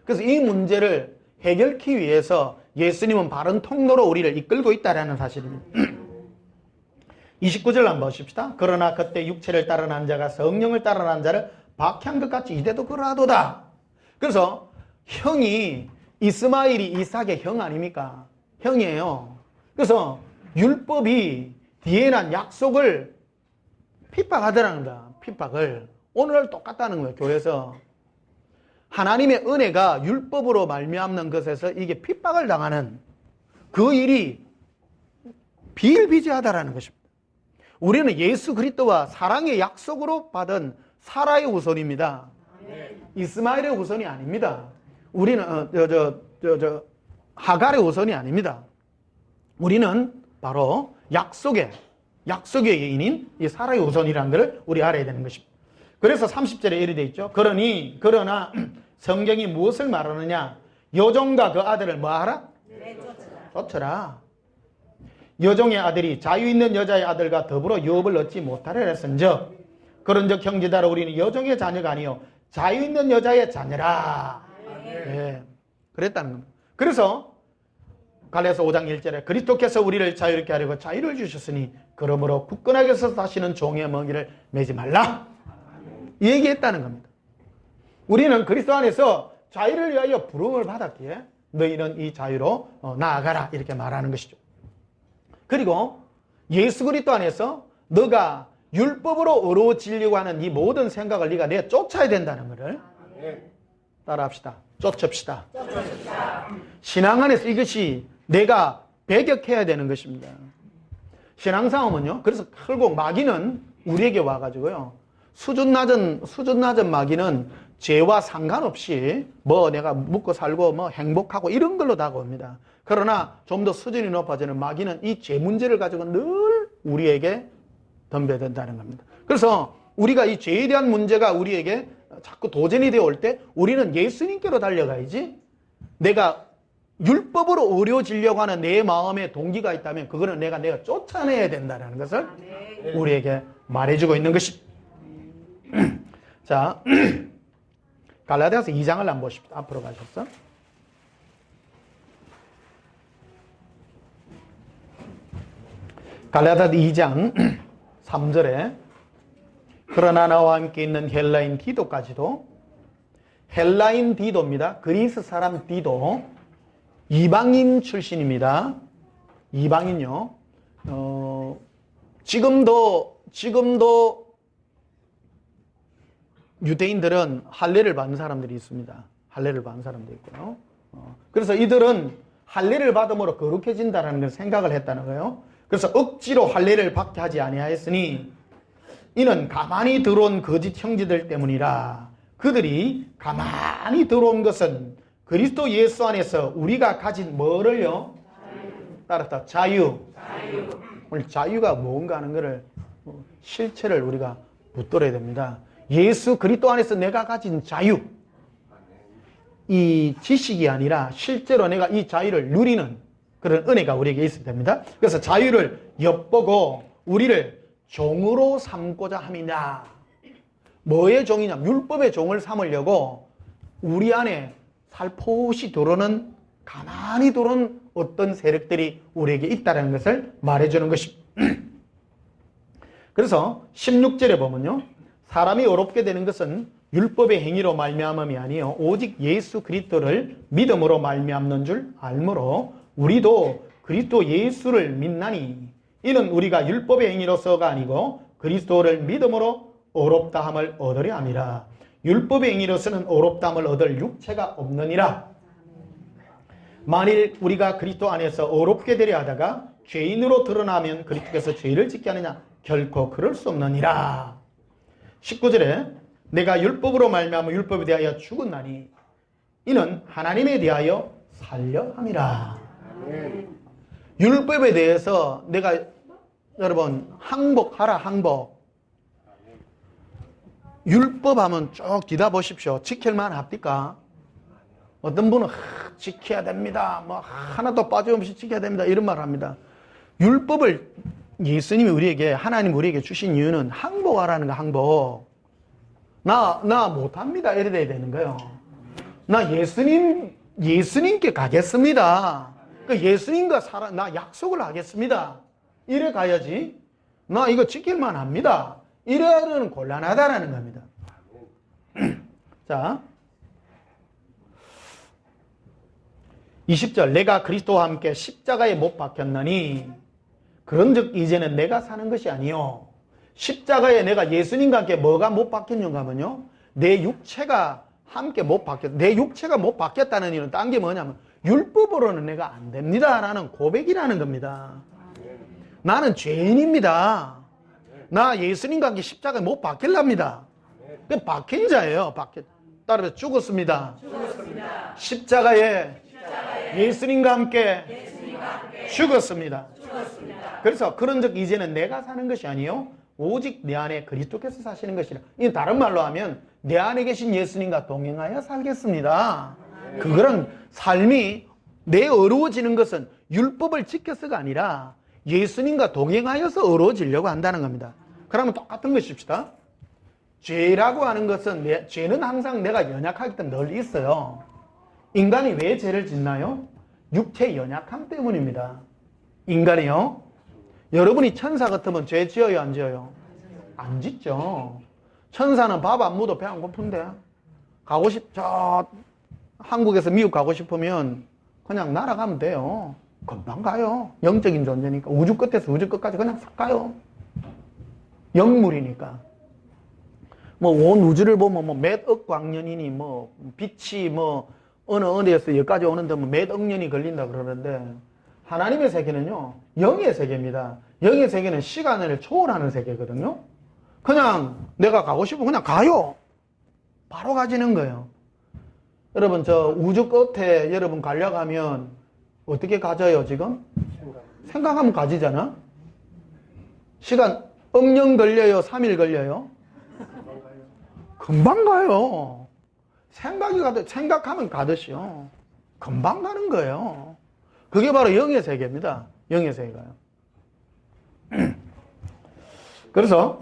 그래서 이 문제를 해결하기 위해서 예수님은 바른 통로로 우리를 이끌고 있다는 사실입니다. 29절 한번 보십시다. 그러나 그때 육체를 따라 난 자가 성령을 따라 난 자를 박해한 것 같이 이제도 그러하도다. 그래서 형이 이스마엘이 이삭의 형 아닙니까? 형이에요. 그래서 율법이 뒤에 난 약속을 핍박하더라는 거야. 핍박을. 오늘날 똑같다는 거예요. 교회에서. 하나님의 은혜가 율법으로 말미암는 것에서 이게 핍박을 당하는 그 일이 비일비재하다라는 것입니다. 우리는 예수 그리스도와 사랑의 약속으로 받은 사라의 후손입니다. 이스마엘의 후손이 아닙니다. 우리는 하갈의 후손이 아닙니다. 우리는 바로 약속의 여인인 이 사라의 후손이라는 것을 우리 알아야 되는 것입니다. 그래서 30절에 이렇게 되어 있죠. 그러나 성경이 무엇을 말하느냐? 여종과 그 아들을 뭐하라? 쫓으라. 여종의 아들이 자유 있는 여자의 아들과 더불어 유업을 얻지 못하리라 했은즉 그런즉 형제들아 우리는 여종의 자녀가 아니요 자유 있는 여자의 자녀라. 네. 그랬다는 겁니다. 그래서 갈라디아서 5장 1절에 그리스도께서 우리를 자유롭게 하려고 자유를 주셨으니 그러므로 굳건하게 서서 다시는 종의 멍에를 매지 말라. 이 얘기했다는 겁니다. 우리는 그리스도 안에서 자유를 위하여 부름을 받았기에 너희는 이 자유로 나아가라 이렇게 말하는 것이죠. 그리고 예수 그리스도 안에서 너가 율법으로 어려워지려고 하는 이 모든 생각을 네가 쫓아야 된다는 것을 따라합시다. 쫓읍시다. 신앙 안에서 이것이 내가 배격해야 되는 것입니다. 신앙 싸움은요. 그래서 결국 마귀는 우리에게 와가지고요. 수준 낮은 마귀는 죄와 상관없이 내가 묵고 살고 행복하고 이런 걸로 다가옵니다. 그러나 좀 더 수준이 높아지는 마귀는 이 죄 문제를 가지고 늘 우리에게 덤벼든다는 겁니다. 그래서 우리가 이 죄에 대한 문제가 우리에게 자꾸 도전이 되어 올 때 우리는 예수님께로 달려가야지 내가 율법으로 어려워지려고 하는 내 마음의 동기가 있다면 그거는 내가 쫓아내야 된다는 것을 우리에게 말해주고 있는 것입니다. 자, 갈라디아서 2장을 한번 보십시다. 앞으로 가셨어. 갈라디아서 2장 3절에 그러나 나와 함께 있는 헬라인 디도까지도 헬라인 디도입니다. 그리스 사람 디도 이방인 출신입니다. 이방인요. 지금도 유대인들은 할례를 받는 사람들이 있습니다. 할례를 받는 사람도 있고요. 그래서 이들은 할례를 받음으로 거룩해진다는 걸 생각을 했다는 거예요. 그래서 억지로 할례를 받게 하지 아니하였으니 이는 가만히 들어온 거짓 형제들 때문이라. 그들이 가만히 들어온 것은 그리스도 예수 안에서 우리가 가진 뭐를요? 따랐다. 자유. 오늘 자유가 뭔가 하는 것을 실체를 우리가 붙들어야 됩니다. 예수 그리스도 안에서 내가 가진 자유. 이 지식이 아니라 실제로 내가 이 자유를 누리는 그런 은혜가 우리에게 있어야 됩니다. 그래서 자유를 엿보고 우리를 종으로 삼고자 함이냐. 뭐의 종이냐? 율법의 종을 삼으려고 우리 안에 살포시 들어오는 가만히 들어오는 어떤 세력들이 우리에게 있다는 것을 말해주는 것입니다. 그래서 16절에 보면요. 사람이 어렵게 되는 것은 율법의 행위로 말미암음이 아니요 오직 예수 그리스도를 믿음으로 말미암는 줄 알므로 우리도 그리스도 예수를 믿나니 이는 우리가 율법의 행위로서가 아니고 그리스도를 믿음으로 어렵다함을 얻으려 함이라. 율법의 행위로서는 어렵다함을 얻을 육체가 없느니라. 만일 우리가 그리스도 안에서 어렵게 되려 하다가 죄인으로 드러나면 그리스도께서 죄를 짓게 하느냐? 결코 그럴 수 없느니라. 19절에 내가 율법으로 말미암아 율법에 대하여 죽었나니 이는 하나님에 대하여 살려 함이라. 율법에 대해서 내가 여러분 항복하라. 항복. 율법하면 쭉 뒤다 보십시오. 지킬만 합니까? 어떤 분은 지켜야 됩니다. 하나도 빠짐없이 지켜야 됩니다. 이런 말을 합니다. 율법을 예수님이 우리에게 하나님 우리에게 주신 이유는 항복하라는 거. 항복. 나 못합니다. 이래 돼야 되는 거예요. 나 예수님께 가겠습니다. 그 예수님과 나 약속을 하겠습니다. 이래 가야지. 나 이거 지킬만 합니다. 이래는 곤란하다라는 겁니다. 자, 20절 내가 그리스도와 함께 십자가에 못 박혔나니 그런즉 이제는 내가 사는 것이 아니요 십자가에 내가 예수님과 함께 뭐가 못 박혔는가 하면요 내 육체가 함께 못 박혔. 내 육체가 못 박혔다는 이유는 딴 게 뭐냐면 율법으로는 내가 안 됩니다 라는 고백이라는 겁니다. 나는 죄인입니다. 나 예수님과 함께 십자가에 못 박힐랍니다. 그 박힌 자예요. 따라서 죽었습니다. 십자가에 예수님과 함께 죽었습니다. 그래서 그런 적 이제는 내가 사는 것이 아니요 오직 내 안에 그리스도께서 사시는 것이라. 이 다른 말로 하면 내 안에 계신 예수님과 동행하여 살겠습니다. 그거랑 삶이 내 어려워지는 것은 율법을 지켜서가 아니라 예수님과 동행하여서 어려워지려고 한다는 겁니다. 그러면 똑같은 것입시다. 죄라고 하는 것은 죄는 항상 내가 연약하기 때문에 늘 있어요. 인간이 왜 죄를 짓나요? 육체의 연약함 때문입니다. 인간이요. 여러분이 천사 같으면 죄 지어요, 안 지어요? 안 짓죠. 천사는 밥 안 먹어도 배 안 고픈데 저 한국에서 미국 가고 싶으면 그냥 날아가면 돼요. 금방 가요. 영적인 존재니까. 우주 끝에서 우주 끝까지 그냥 싹 가요. 영물이니까. 뭐 온 우주를 보면 뭐 몇 억 광년이니 뭐 빛이 뭐 어느 어디에서 여기까지 오는데 뭐 몇 억 년이 걸린다 그러는데 하나님의 세계는요 영의 세계입니다. 영의 세계는 시간을 초월하는 세계거든요. 그냥 내가 가고 싶으면 그냥 가요. 바로 가지는 거예요. 여러분 저 우주 끝에 여러분 가려고 하면 어떻게 가져요 지금? 생각하면 가지잖아. 시간 억년 걸려요? 3일 걸려요? 금방 가요. 생각하면 가듯이요. 금방 가는 거예요. 그게 바로 영의 세계입니다. 영의 세계가요. 그래서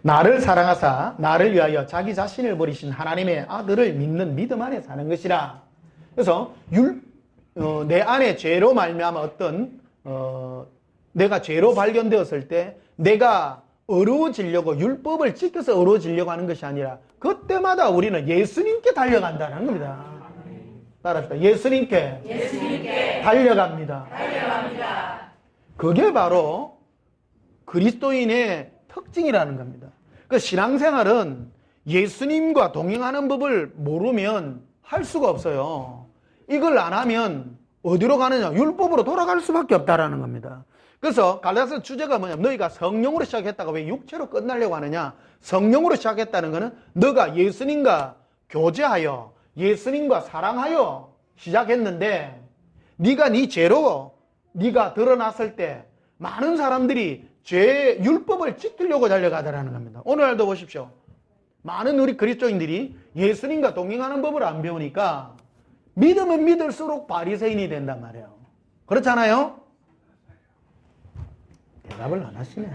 나를 사랑하사 나를 위하여 자기 자신을 버리신 하나님의 아들을 믿는 믿음 안에 사는 것이라. 그래서 내 안에 죄로 말미암아 어떤 내가 죄로 발견되었을 때 내가 어려워지려고 율법을 지켜서 어려워지려고 하는 것이 아니라 그때마다 우리는 예수님께 달려간다는 겁니다. 따라합시다. 예수님께 달려갑니다. 그게 바로 그리스도인의 특징이라는 겁니다. 그 신앙생활은 예수님과 동행하는 법을 모르면 할 수가 없어요. 이걸 안 하면 어디로 가느냐? 율법으로 돌아갈 수밖에 없다라는 겁니다. 그래서 갈라디아서 주제가 뭐냐? 너희가 성령으로 시작했다가 왜 육체로 끝나려고 하느냐? 성령으로 시작했다는 것은 너가 예수님과 교제하여 예수님과 사랑하여 시작했는데 네가 네 죄로 네가 드러났을 때 많은 사람들이 죄 율법을 지키려고 달려가더라는 겁니다. 오늘날도 보십시오. 많은 우리 그리스도인들이 예수님과 동행하는 법을 안 배우니까 믿으면 믿을수록 바리새인이 된단 말이에요. 그렇잖아요? 대답을 안 하시네.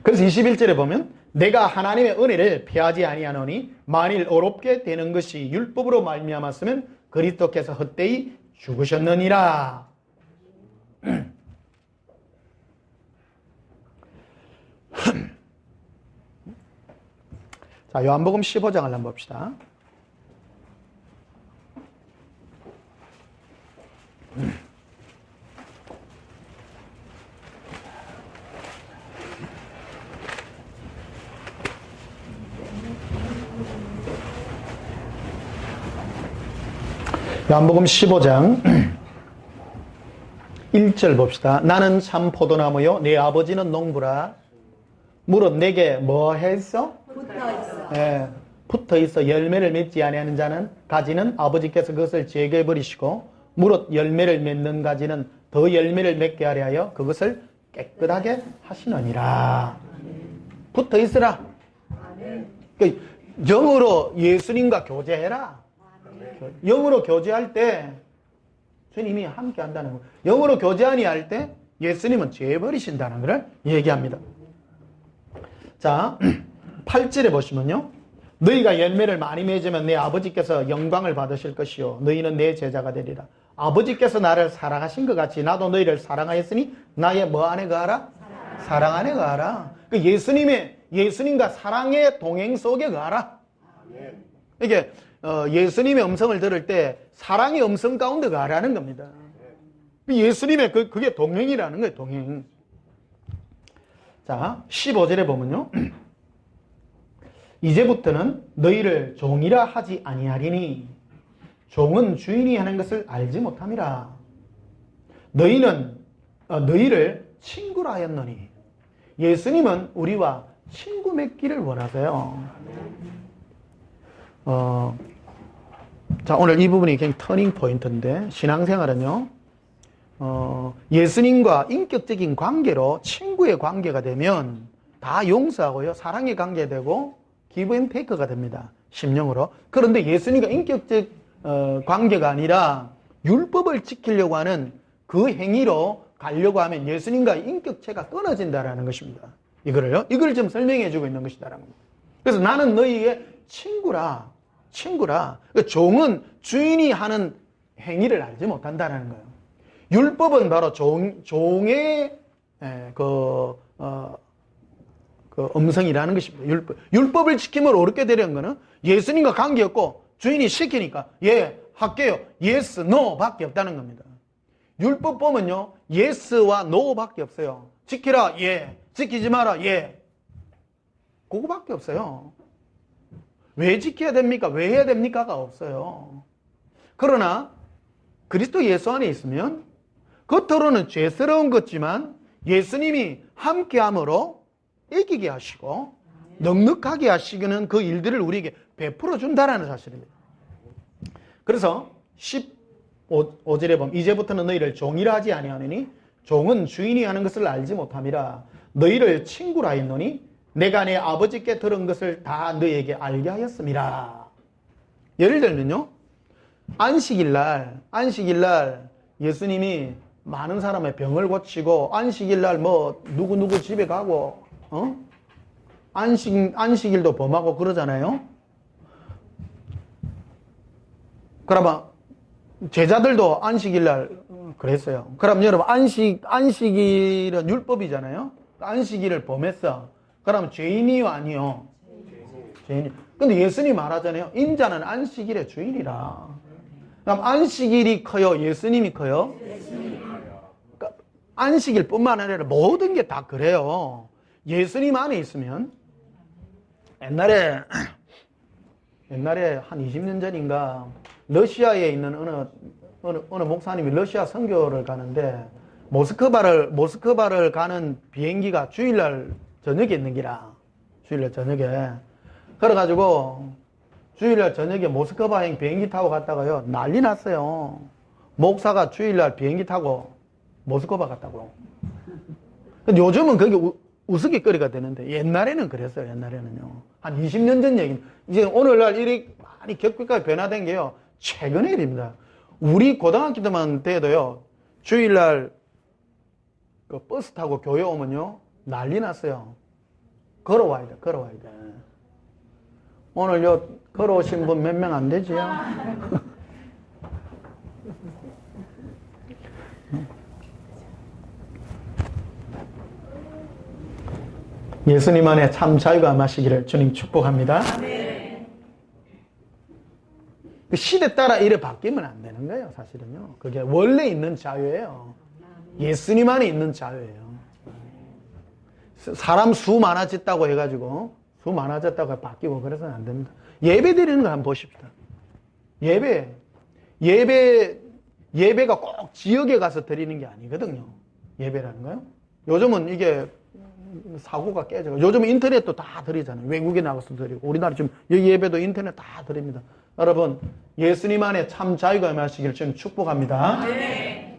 그래서 21절에 보면 내가 하나님의 은혜를 피하지 아니하노니 만일 어렵게 되는 것이 율법으로 말미암았으면 그리스도께서 헛되이 죽으셨느니라. 자, 요한복음 15장을 한번 봅시다. 요한복음 15장 1절 봅시다. 나는 참 포도나무요 내 아버지는 농부라. 무릇 내게 뭐 했어? 붙어있어. 예, 붙어있어 열매를 맺지 아니하는 자는 가지는 아버지께서 그것을 제거해 버리시고 무릇 열매를 맺는 가지는 더 열매를 맺게 하려 하여 그것을 깨끗하게 하시느니라. 붙어있으라. 그러니까 영으로 예수님과 교제해라. 영으로 교제할 때 주님이 함께 한다는 거예요. 영으로 교제하니 할 때 예수님은 죄 버리신다는 것을 얘기합니다. 자, 8절에 보시면요. 너희가 열매를 많이 맺으면 내 아버지께서 영광을 받으실 것이요 너희는 내 제자가 되리라. 아버지께서 나를 사랑하신 것 같이 나도 너희를 사랑하였으니 나의 뭐 안에 거하라? 사랑 안에 거하라. 그 예수님과 사랑의 동행 속에 거하라. 이게 예수님의 음성을 들을 때 사랑의 음성 가운데 가라는 겁니다. 예수님의 그게 동행이라는 거예요. 동행. 자, 15절에 보면요. 이제부터는 너희를 종이라 하지 아니하리니 종은 주인이 하는 것을 알지 못함이라. 너희를 친구라 하였노니 예수님은 우리와 친구 맺기를 원하세요. 자, 오늘 이 부분이 굉장히 터닝 포인트인데, 신앙생활은요, 예수님과 인격적인 관계로 친구의 관계가 되면 다 용서하고요, 사랑의 관계가 되고, 기브 앤 테이크가 됩니다. 심령으로. 그런데 예수님과 인격적 관계가 아니라 율법을 지키려고 하는 그 행위로 가려고 하면 예수님과의 인격체가 끊어진다라는 것입니다. 이걸 좀 설명해 주고 있는 것이다라는 겁니다. 그래서 나는 너희의 친구라. 종은 주인이 하는 행위를 알지 못한다라는 거예요. 율법은 바로 종의 음성이라는 것입니다. 율법을 지킴으로 옳게 되려는 것은 예수님과 관계없고 주인이 시키니까 예, 할게요. yes, no 밖에 없다는 겁니다. 율법 보면요, yes와 no 밖에 없어요. 지키라, 예. 지키지 마라, 예. 그거밖에 없어요. 왜 지켜야 됩니까? 왜 해야 됩니까가 없어요. 그러나 그리스도 예수 안에 있으면 겉으로는 죄스러운 것지만 예수님이 함께함으로 이기게 하시고 넉넉하게 하시기는 그 일들을 우리에게 베풀어 준다라는 사실입니다. 그래서 15절에 보면 이제부터는 너희를 종이라 하지 아니하느니 종은 주인이 하는 것을 알지 못함이라 너희를 친구라 했노니 내가 내 아버지께 들은 것을 다 너희에게 알게 하였음이라. 예를 들면요, 안식일날 예수님이 많은 사람의 병을 고치고 안식일날 뭐 누구 집에 가고 안식일도 범하고 그러잖아요. 그러면 제자들도 안식일날 그랬어요. 그럼 여러분 안식일은 율법이잖아요. 안식일을 범했어. 그럼 죄인이요 아니요? 죄인이. 근데 예수님 말하잖아요. 인자는 안식일의 주인이라. 그럼 안식일이 커요? 예수님이 커요? 그러니까 안식일뿐만 아니라 모든 게 다 그래요. 예수님 안에 있으면 옛날에 한 20년 전인가 러시아에 있는 어느 목사님이 러시아 선교를 가는데 모스크바를 가는 비행기가 주일날 저녁에 있는 기라. 주일날 저녁에. 그래가지고 주일날 저녁에 모스크바행 비행기 타고 갔다가요, 난리 났어요. 목사가 주일날 비행기 타고 모스크바 갔다고. 근데 요즘은 그게 우스갯거리가 되는데 옛날에는 그랬어요. 옛날에는요. 한 20년 전 얘기. 이제 오늘날 일이 많이 격하게 변화된 게요, 최근의 일입니다. 우리 고등학교 때만 돼도요, 주일날 그 버스 타고 교회 오면요, 난리 났어요. 걸어와야 돼. 오늘요, 걸어오신 분 몇 명 안 되지요? 예수님 안에 참 자유가 임하시기를 주님 축복합니다. 그 시대 따라 이래 바뀌면 안 되는 거예요, 사실은요. 그게 원래 있는 자유예요. 예수님 안에 있는 자유예요. 사람 수 많아졌다고 해가지고 수 많아졌다고 바뀌고 그래서는 안 됩니다. 예배 드리는 거 한번 보십시다. 예배가 꼭 지역에 가서 드리는 게 아니거든요. 예배라는 거요. 요즘은 이게 사고가 깨져요. 요즘 인터넷도 다 드리잖아요. 외국에 나가서 드리고. 우리나라 지금 여기 예배도 인터넷 다 드립니다. 여러분, 예수님 안에 참 자유가 임하시기를 지금 축복합니다. 네.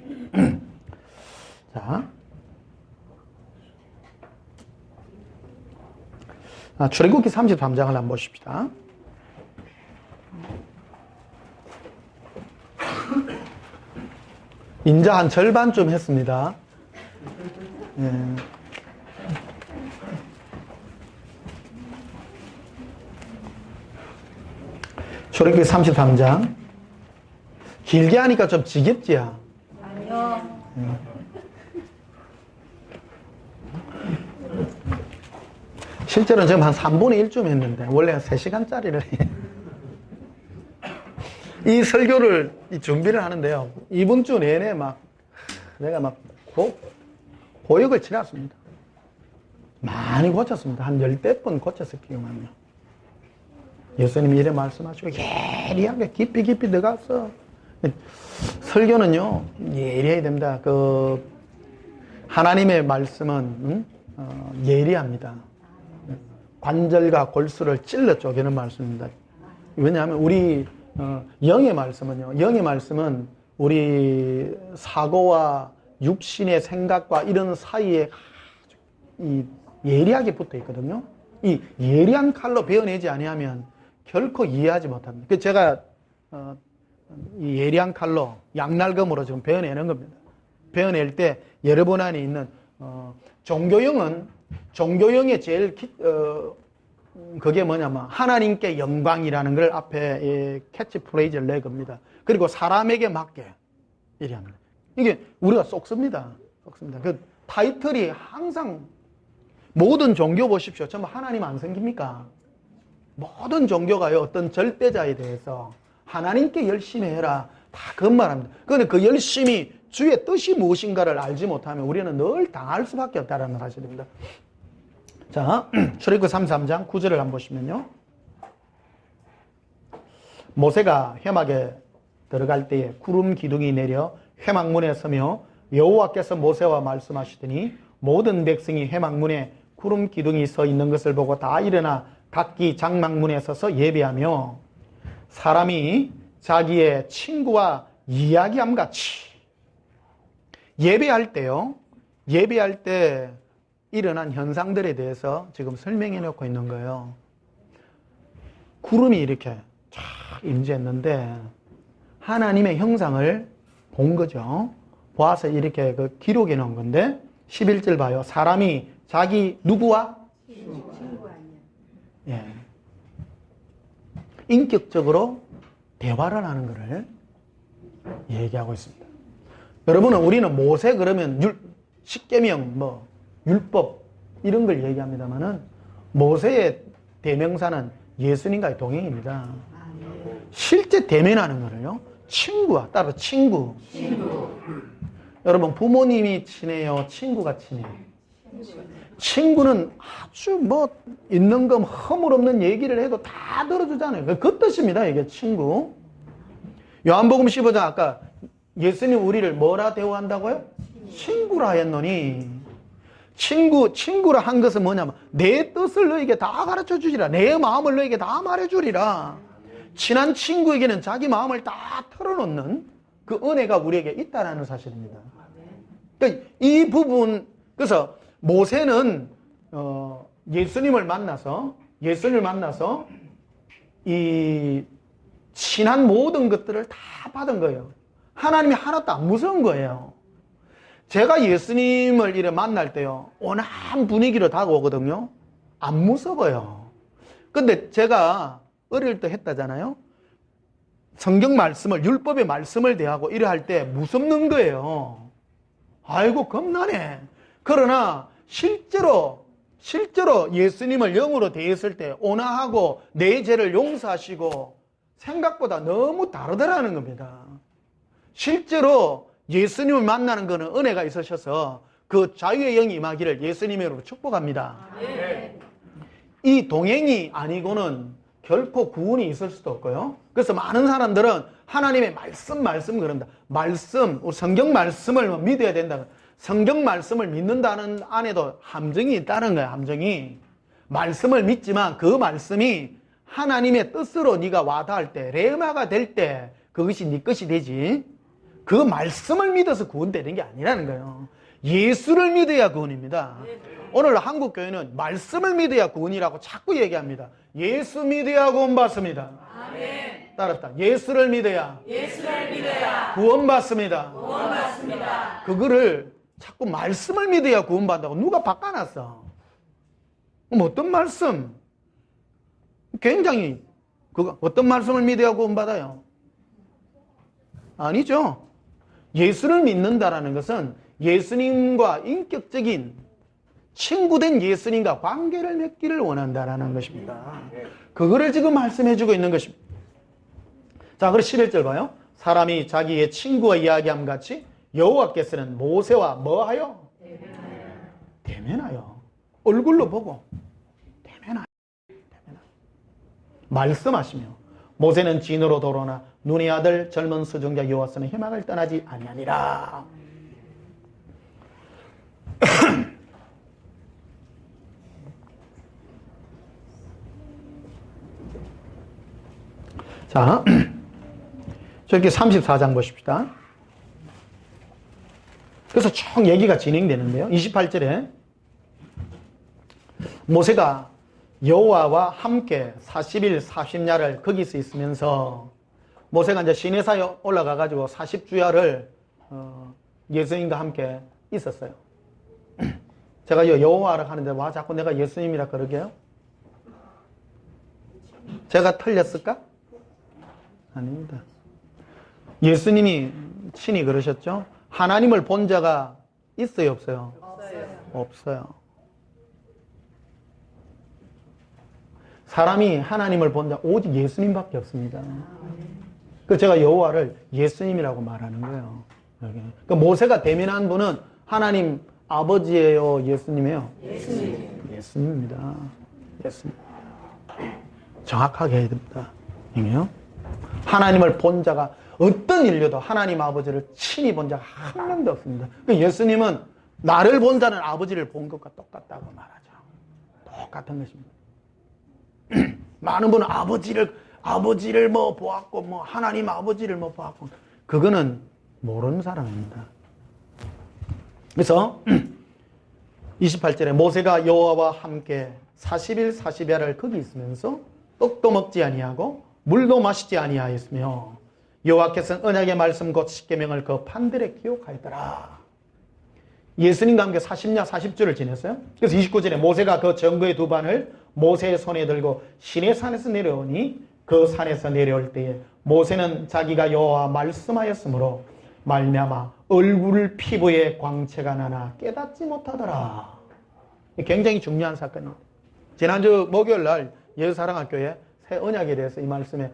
자, 출애굽기 33장을 한번 보십시다. 이제 한 절반쯤 했습니다. 예. 출애굽기 33장. 길게 하니까 좀 지겹지요? 아니요. 실제로는 지금 한 3분의 1쯤 했는데 원래 한 3시간짜리를 이 설교를 준비를 하는데요, 이번 주 내내 내가 고역을 지났습니다. 많이 고쳤습니다. 한 10대 번 고쳤을 기억나요. 예수님이 이래 말씀하시고 예리하게 깊이 들어가서. 설교는요, 예리해야 됩니다. 하나님의 말씀은 예리합니다. 관절과 골수를 찔러 쪼개는 말씀입니다. 왜냐하면 우리 영의 말씀은요. 영의 말씀은 우리 사고와 육신의 생각과 이런 사이에 이 예리하게 붙어 있거든요. 이 예리한 칼로 베어내지 아니하면 결코 이해하지 못합니다. 그 제가 이 예리한 칼로 양날검으로 지금 베어내는 겁니다. 베어낼 때 여러분 안에 있는 종교형의 제일 그게 뭐냐면 하나님께 영광이라는 걸 앞에 캐치프레이즈를 내 겁니다. 그리고 사람에게 맞게 이래 합니다. 이게 우리가 쏙습니다. 그 타이틀이 항상 모든 종교 보십시오. 전부 하나님 안 생깁니까? 모든 종교가요 어떤 절대자에 대해서 하나님께 열심히 해라 다 그런 말합니다. 그런데 그 열심히 주의 뜻이 무엇인가를 알지 못하면 우리는 늘 당할 수밖에 없다는 사실입니다. 자, 출애굽기 33장 9절을 한번 보시면요. 모세가 회막에 들어갈 때에 구름 기둥이 내려 회막문에 서며 여호와께서 모세와 말씀하시더니 모든 백성이 회막문에 구름 기둥이 서 있는 것을 보고 다 일어나 각기 장막문에 서서 예배하며 사람이 자기의 친구와 이야기함 같이 예배할 때 일어난 현상들에 대해서 지금 설명해 놓고 있는 거예요. 구름이 이렇게 쫙 임재했는데 하나님의 형상을 본 거죠. 보아서 이렇게 그 기록해 놓은 건데 11절 봐요. 사람이 자기 누구와? 친구 아니야. 예. 인격적으로 대화를 하는 것을 얘기하고 있습니다. 여러분은 우리는 모세 그러면 십계명 율법 이런 걸 얘기합니다만은 모세의 대명사는 예수님과의 동행입니다. 실제 대면하는 거를요. 친구와 따로 친구. 여러분 부모님이 친해요? 친구가 친해요? 친구는 아주 있는 거 허물없는 얘기를 해도 다 들어주잖아요. 그 뜻입니다. 이게 친구. 요한복음 15장 아까 예수님 우리를 뭐라 대우한다고요? 친구라 했노니 친구라 한 것은 뭐냐면 내 뜻을 너에게 다 가르쳐 주리라. 내 마음을 너에게 다 말해 주리라. 친한 친구에게는 자기 마음을 다 털어놓는 그 은혜가 우리에게 있다는 사실입니다. 그러니까 이 부분 그래서 모세는 예수님을 만나서 이 친한 모든 것들을 다 받은 거예요. 하나님이 하나도 안 무서운 거예요. 제가 예수님을 이래 만날 때요, 온화한 분위기로 다가오거든요. 안 무서워요. 근데 제가 어릴 때 했다잖아요. 성경 말씀을, 율법의 말씀을 대하고 이래 할 때 무섭는 거예요. 아이고, 겁나네. 그러나 실제로 예수님을 영으로 대했을 때 온화하고 내 죄를 용서하시고 생각보다 너무 다르더라는 겁니다. 실제로 예수님을 만나는 것은 은혜가 있으셔서 그 자유의 영이 임하기를 예수님으로 축복합니다. 이 동행이 아니고는 결코 구원이 있을 수도 없고요. 그래서 많은 사람들은 하나님의 말씀 그런다. 우리 성경 말씀을 믿어야 된다. 성경 말씀을 믿는다는 안에도 함정이 있다는 거야. 함정이. 말씀을 믿지만 그 말씀이 하나님의 뜻으로 네가 와닿을 때, 레마가 될 때 그것이 네 것이 되지. 그 말씀을 믿어서 구원되는 게 아니라는 거예요. 예수를 믿어야 구원입니다. 오늘 한국교회는 말씀을 믿어야 구원이라고 자꾸 얘기합니다. 예수 믿어야 구원받습니다. 따랐다. 예수를 믿어야 구원받습니다. 그거를 자꾸 말씀을 믿어야 구원받는다고 누가 바꿔놨어. 그럼 어떤 말씀? 굉장히 어떤 말씀을 믿어야 구원받아요? 아니죠. 예수를 믿는다라는 것은 예수님과 인격적인 친구된 예수님과 관계를 맺기를 원한다라는 것입니다. 그거를 지금 말씀해주고 있는 것입니다. 자, 그럼 11절 봐요. 사람이 자기의 친구와 이야기함 같이 여호와께서는 모세와 뭐하여? 대면하여. 얼굴로 보고 대면하여. 말씀하시며 모세는 진으로 돌아오나 눈의 아들 젊은 수종자 여호와서는 희망을 떠나지 아니하니라. 자, 저렇게 34장 보십시다. 그래서 총 얘기가 진행되는데요. 28절에 모세가 여호와와 함께 40일 40야를 거기서 있으면서 모세가 이제 시내산에 올라가 가지고 40주야를 예수님과 함께 있었어요. 제가 여호와라 하는데 와 자꾸 내가 예수님이라 그러게요? 제가 틀렸을까? 아닙니다. 예수님이 친히 그러셨죠? 하나님을 본 자가 있어요, 없어요? 없어요. 사람이 하나님을 본 자 오직 예수님밖에 없습니다. 그 제가 여호와를 예수님이라고 말하는 거예요. 그 모세가 대면한 분은 하나님 아버지예요, 예수님이에요? 예수님입니다. 예수님. 정확하게 해야 됩니다. 이게요. 하나님을 본 자가 어떤 인류도 하나님 아버지를 친히 본 자가 한 명도 없습니다. 예수님은 나를 본 자는 아버지를 본 것과 똑같다고 말하죠. 똑같은 것입니다. 많은 분은 아버지를 뭐 보았고, 뭐 하나님 아버지를 뭐 보았고, 그거는 모르는 사람입니다. 그래서 28절에 모세가 여호와와 함께 40일 40야를 거기 있으면서 떡도 먹지 아니하고 물도 마시지 아니하였으며 여호와께서는 언약의 말씀 곧 십계명을 그 판들에 기록하였더라. 예수님과 함께 40야 40주를 지냈어요. 그래서 29절에 모세가 그 전거의 두 반을 모세의 손에 들고 시내산에서 내려오니 그 산에서 내려올 때에 모세는 자기가 여호와 말씀하였으므로 말미암아 얼굴 피부에 광채가 나나 깨닫지 못하더라. 굉장히 중요한 사건입니다. 지난주 목요일날 예수사랑학교에 새 언약에 대해서 이 말씀의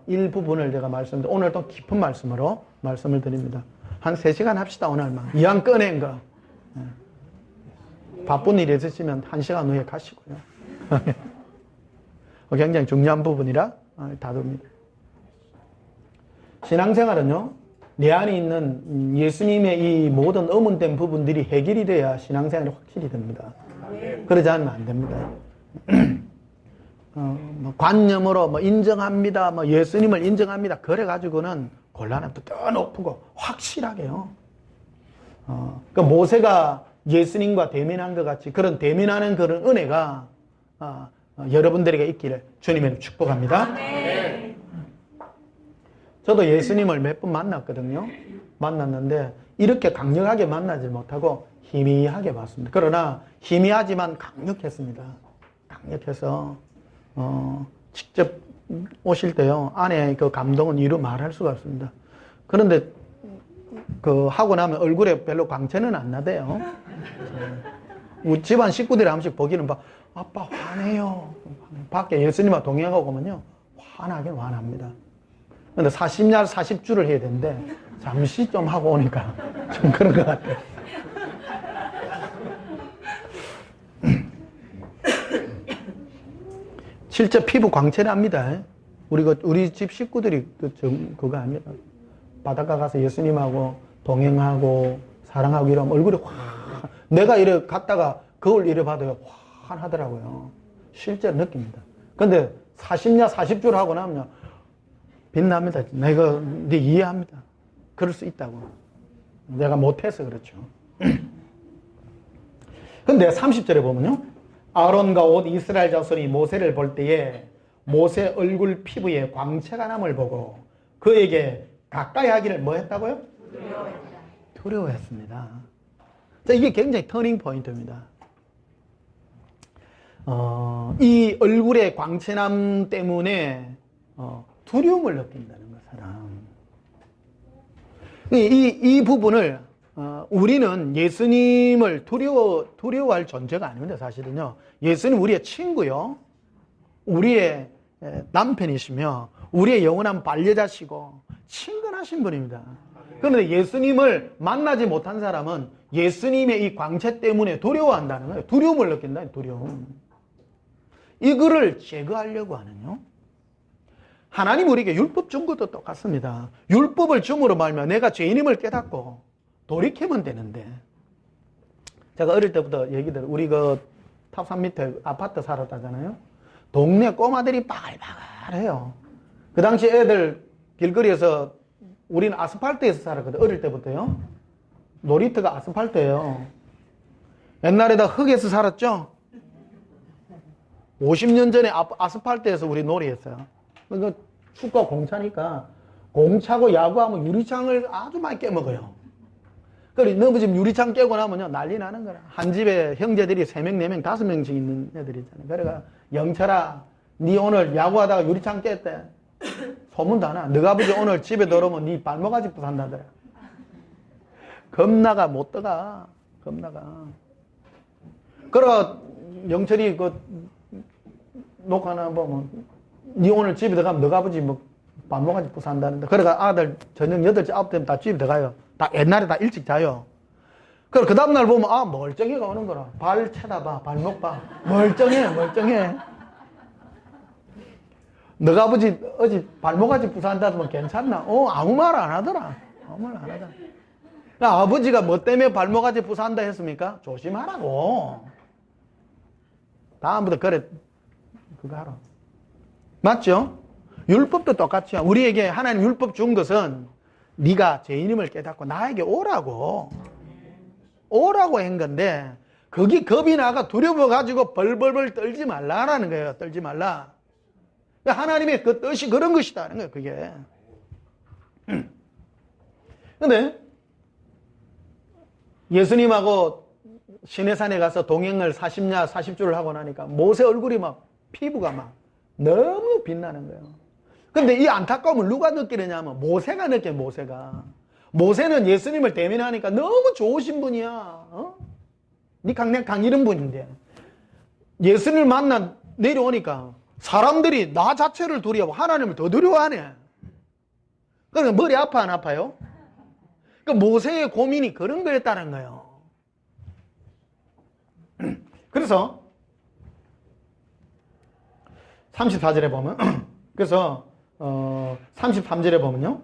일부분을 제가 말씀드렸는데 오늘 또 깊은 말씀으로 말씀을 드립니다. 한 3시간 합시다. 오늘만 이왕 꺼낸 거. 바쁜 일이 있으시면 1시간 후에 가시고요. 굉장히 중요한 부분이라 다룹니다. 신앙생활은요, 내 안에 있는 예수님의 이 모든 의문된 부분들이 해결이 돼야 신앙생활이 확실히 됩니다. 그러지 않으면 안 됩니다. 관념으로 인정합니다, 예수님을 인정합니다. 그래가지고는 곤란함도 떠놓고 확실하게요. 그 모세가 예수님과 대면한 것 같이 그런 대면하는 그런 은혜가 여러분들에게 있기를 주님의 축복합니다. 저도 예수님을 몇 번 만났거든요. 만났는데 이렇게 강력하게 만나지 못하고 희미하게 봤습니다. 그러나 희미하지만 강력했습니다. 강력해서 직접 오실 때요, 안에 그 감동은 이루 말할 수가 없습니다. 그런데 그 하고 나면 얼굴에 별로 광채는 안 나대요. 우리 집안 식구들이 한 번씩 보기는 아빠 화내요. 밖에 예수님과 동행하고 오면요, 화나긴 화납니다. 근데 40날 40주를 해야 되는데 잠시 좀 하고 오니까 좀 그런 것 같아요. 실제 피부 광채 납니다. 우리 집 식구들이 그거 아닙니다. 바닷가 가서 예수님하고 동행하고 사랑하고 이러면 얼굴이 확, 내가 이래 갔다가 거울 이래 봐도 환하더라고요. 실제 느낍니다. 근데 40냐 40주를 하고 나면요, 빛납니다. 내가 이제 이해합니다. 그럴 수 있다고. 내가 못해서 그렇죠. 근데 30절에 보면요, 아론과 온 이스라엘 자손이 모세를 볼 때에 모세 얼굴 피부에 광채가 남을 보고 그에게 가까이 하기를 뭐 했다고요? 두려워했습니다. 자, 이게 굉장히 터닝 포인트입니다. 이 얼굴의 광채남 때문에 두려움을 느낀다는 거, 사람. 이 부분을 우리는 예수님을 두려워할 존재가 아닙니다. 사실은요, 예수님 우리의 친구요, 우리의 남편이시며 우리의 영원한 반려자시고 친근하신 분입니다. 그런데 예수님을 만나지 못한 사람은 예수님의 이 광채 때문에 두려워한다는 거예요. 두려움을 느낀다. 두려움. 이거를 제거하려고 하는요, 하나님 우리에게 율법 준 것도 똑같습니다. 율법을 줌으로 말면 내가 죄인임을 깨닫고 돌이키면 되는데, 제가 어릴 때부터 얘기 들어요. 우리 그 탑산 밑에 아파트 살았다잖아요. 동네 꼬마들이 바글바글해요. 그 당시 애들 길거리에서 우리는 아스팔트에서 살았거든. 어릴 때부터요. 놀이터가 아스팔트예요. 옛날에다 흙에서 살았죠. 50년 전에 아스팔트에서 우리 놀이했어요. 그러니까 축구가 공차니까 공차고 야구하면 유리창을 아주 많이 깨먹어요. 그래 너무 지금 유리창 깨고 나면요 난리 나는 거라. 한 집에 형제들이 3명, 4명, 5명씩 있는 애들 있잖아요. 그래가 영철아, 니 오늘 야구하다가 유리창 깼대. 소문도 안 나. 너가 아버지 오늘 집에 들어오면 니 발목아지 부산다더라. 겁나가 못 들어가. 겁나가. 그래가 영철이 그 녹화나 보면 니 오늘 집에 들어가면 너가 아버지 뭐 발목아지 부산다는데. 그래가 아들 저녁 8시, 9시면 다 집에 들어가요. 다 옛날에 다 일찍 자요. 그래 그 다음날 보면 아 멀쩡이가 오는 거라. 발 쳐다봐. 발목 봐. 멀쩡해. 멀쩡해. 너가 아버지 어제 발목아지 부산다면 괜찮나? 아무 말 안 하더라. 아무 말 안 하더라. 그러니까 아버지가 뭐 때문에 발목아지 부산다 했습니까? 조심하라고. 다음부터 그래 그거 하라. 맞죠? 율법도 똑같죠. 우리에게 하나님 율법 준 것은 네가 죄인임을 깨닫고 나에게 오라고 한 건데 거기 겁이 나가 두려워가지고 벌벌벌 떨지 말라라는 거예요. 떨지 말라. 하나님의 그 뜻이 그런 것이다 하는 거예요. 그게. 근데 예수님하고 시내산에 가서 동행을 40주를 하고 나니까 모세 얼굴이 막 피부가 막 너무 빛나는 거예요. 근데 이 안타까움을 누가 느끼느냐면 모세가 느껴. 모세는 예수님을 대면하니까 너무 좋으신 분이야. 니 강 이런 분인데 예수님을 만나 내려오니까 사람들이 나 자체를 두려워 하나님을 더 두려워하네. 그러니까 머리 아파 안 아파요? 그러니까 모세의 고민이 그런 거였다는 거예요. 그래서 34절에 보면 그래서 33절에 보면요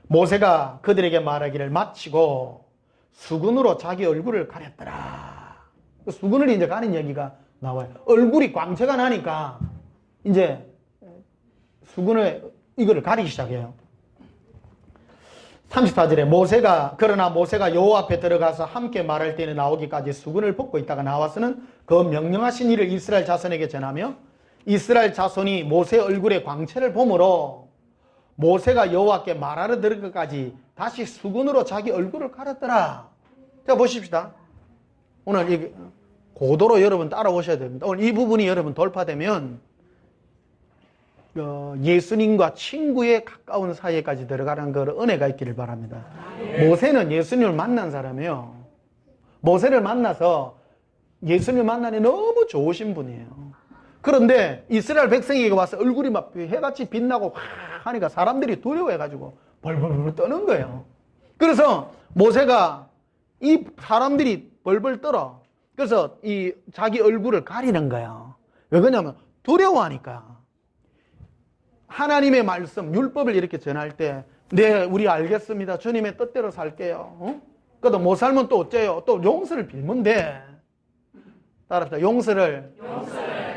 모세가 그들에게 말하기를 마치고 수군으로 자기 얼굴을 가렸더라. 수군을 이제 가린 얘기가 나와요. 얼굴이 광채가 나니까 이제 수군을 이거를 가리기 시작해요. 34절에 그러나 모세가 여호와 앞에 들어가서 함께 말할 때는 나오기까지 수군을 벗고 있다가 나와서는 그 명령하신 일을 이스라엘 자손에게 전하며 이스라엘 자손이 모세 얼굴의 광채를 보므로 모세가 여호와께 말하러 들을 것까지 다시 수군으로 자기 얼굴을 가렸더라. 자 보십시다. 오늘 고도로 여러분 따라오셔야 됩니다. 오늘 이 부분이 여러분 돌파되면 예수님과 친구의 가까운 사이에까지 들어가는 그 은혜가 있기를 바랍니다. 모세는 예수님을 만난 사람이에요. 모세를 만나서 예수님을 만나니 너무 좋으신 분이에요. 그런데 이스라엘 백성에게 와서 얼굴이 막 해같이 빛나고 확 하니까 사람들이 두려워해가지고 벌벌벌 떠는 거예요. 그래서 모세가 이 사람들이 벌벌 떨어. 그래서 이 자기 얼굴을 가리는 거예요. 왜 그러냐면 두려워하니까. 하나님의 말씀, 율법을 이렇게 전할 때 네, 우리 알겠습니다. 주님의 뜻대로 살게요. 그래도 못 살면 또 어째요? 또 용서를 빌면 돼. 따라합시다. 용서를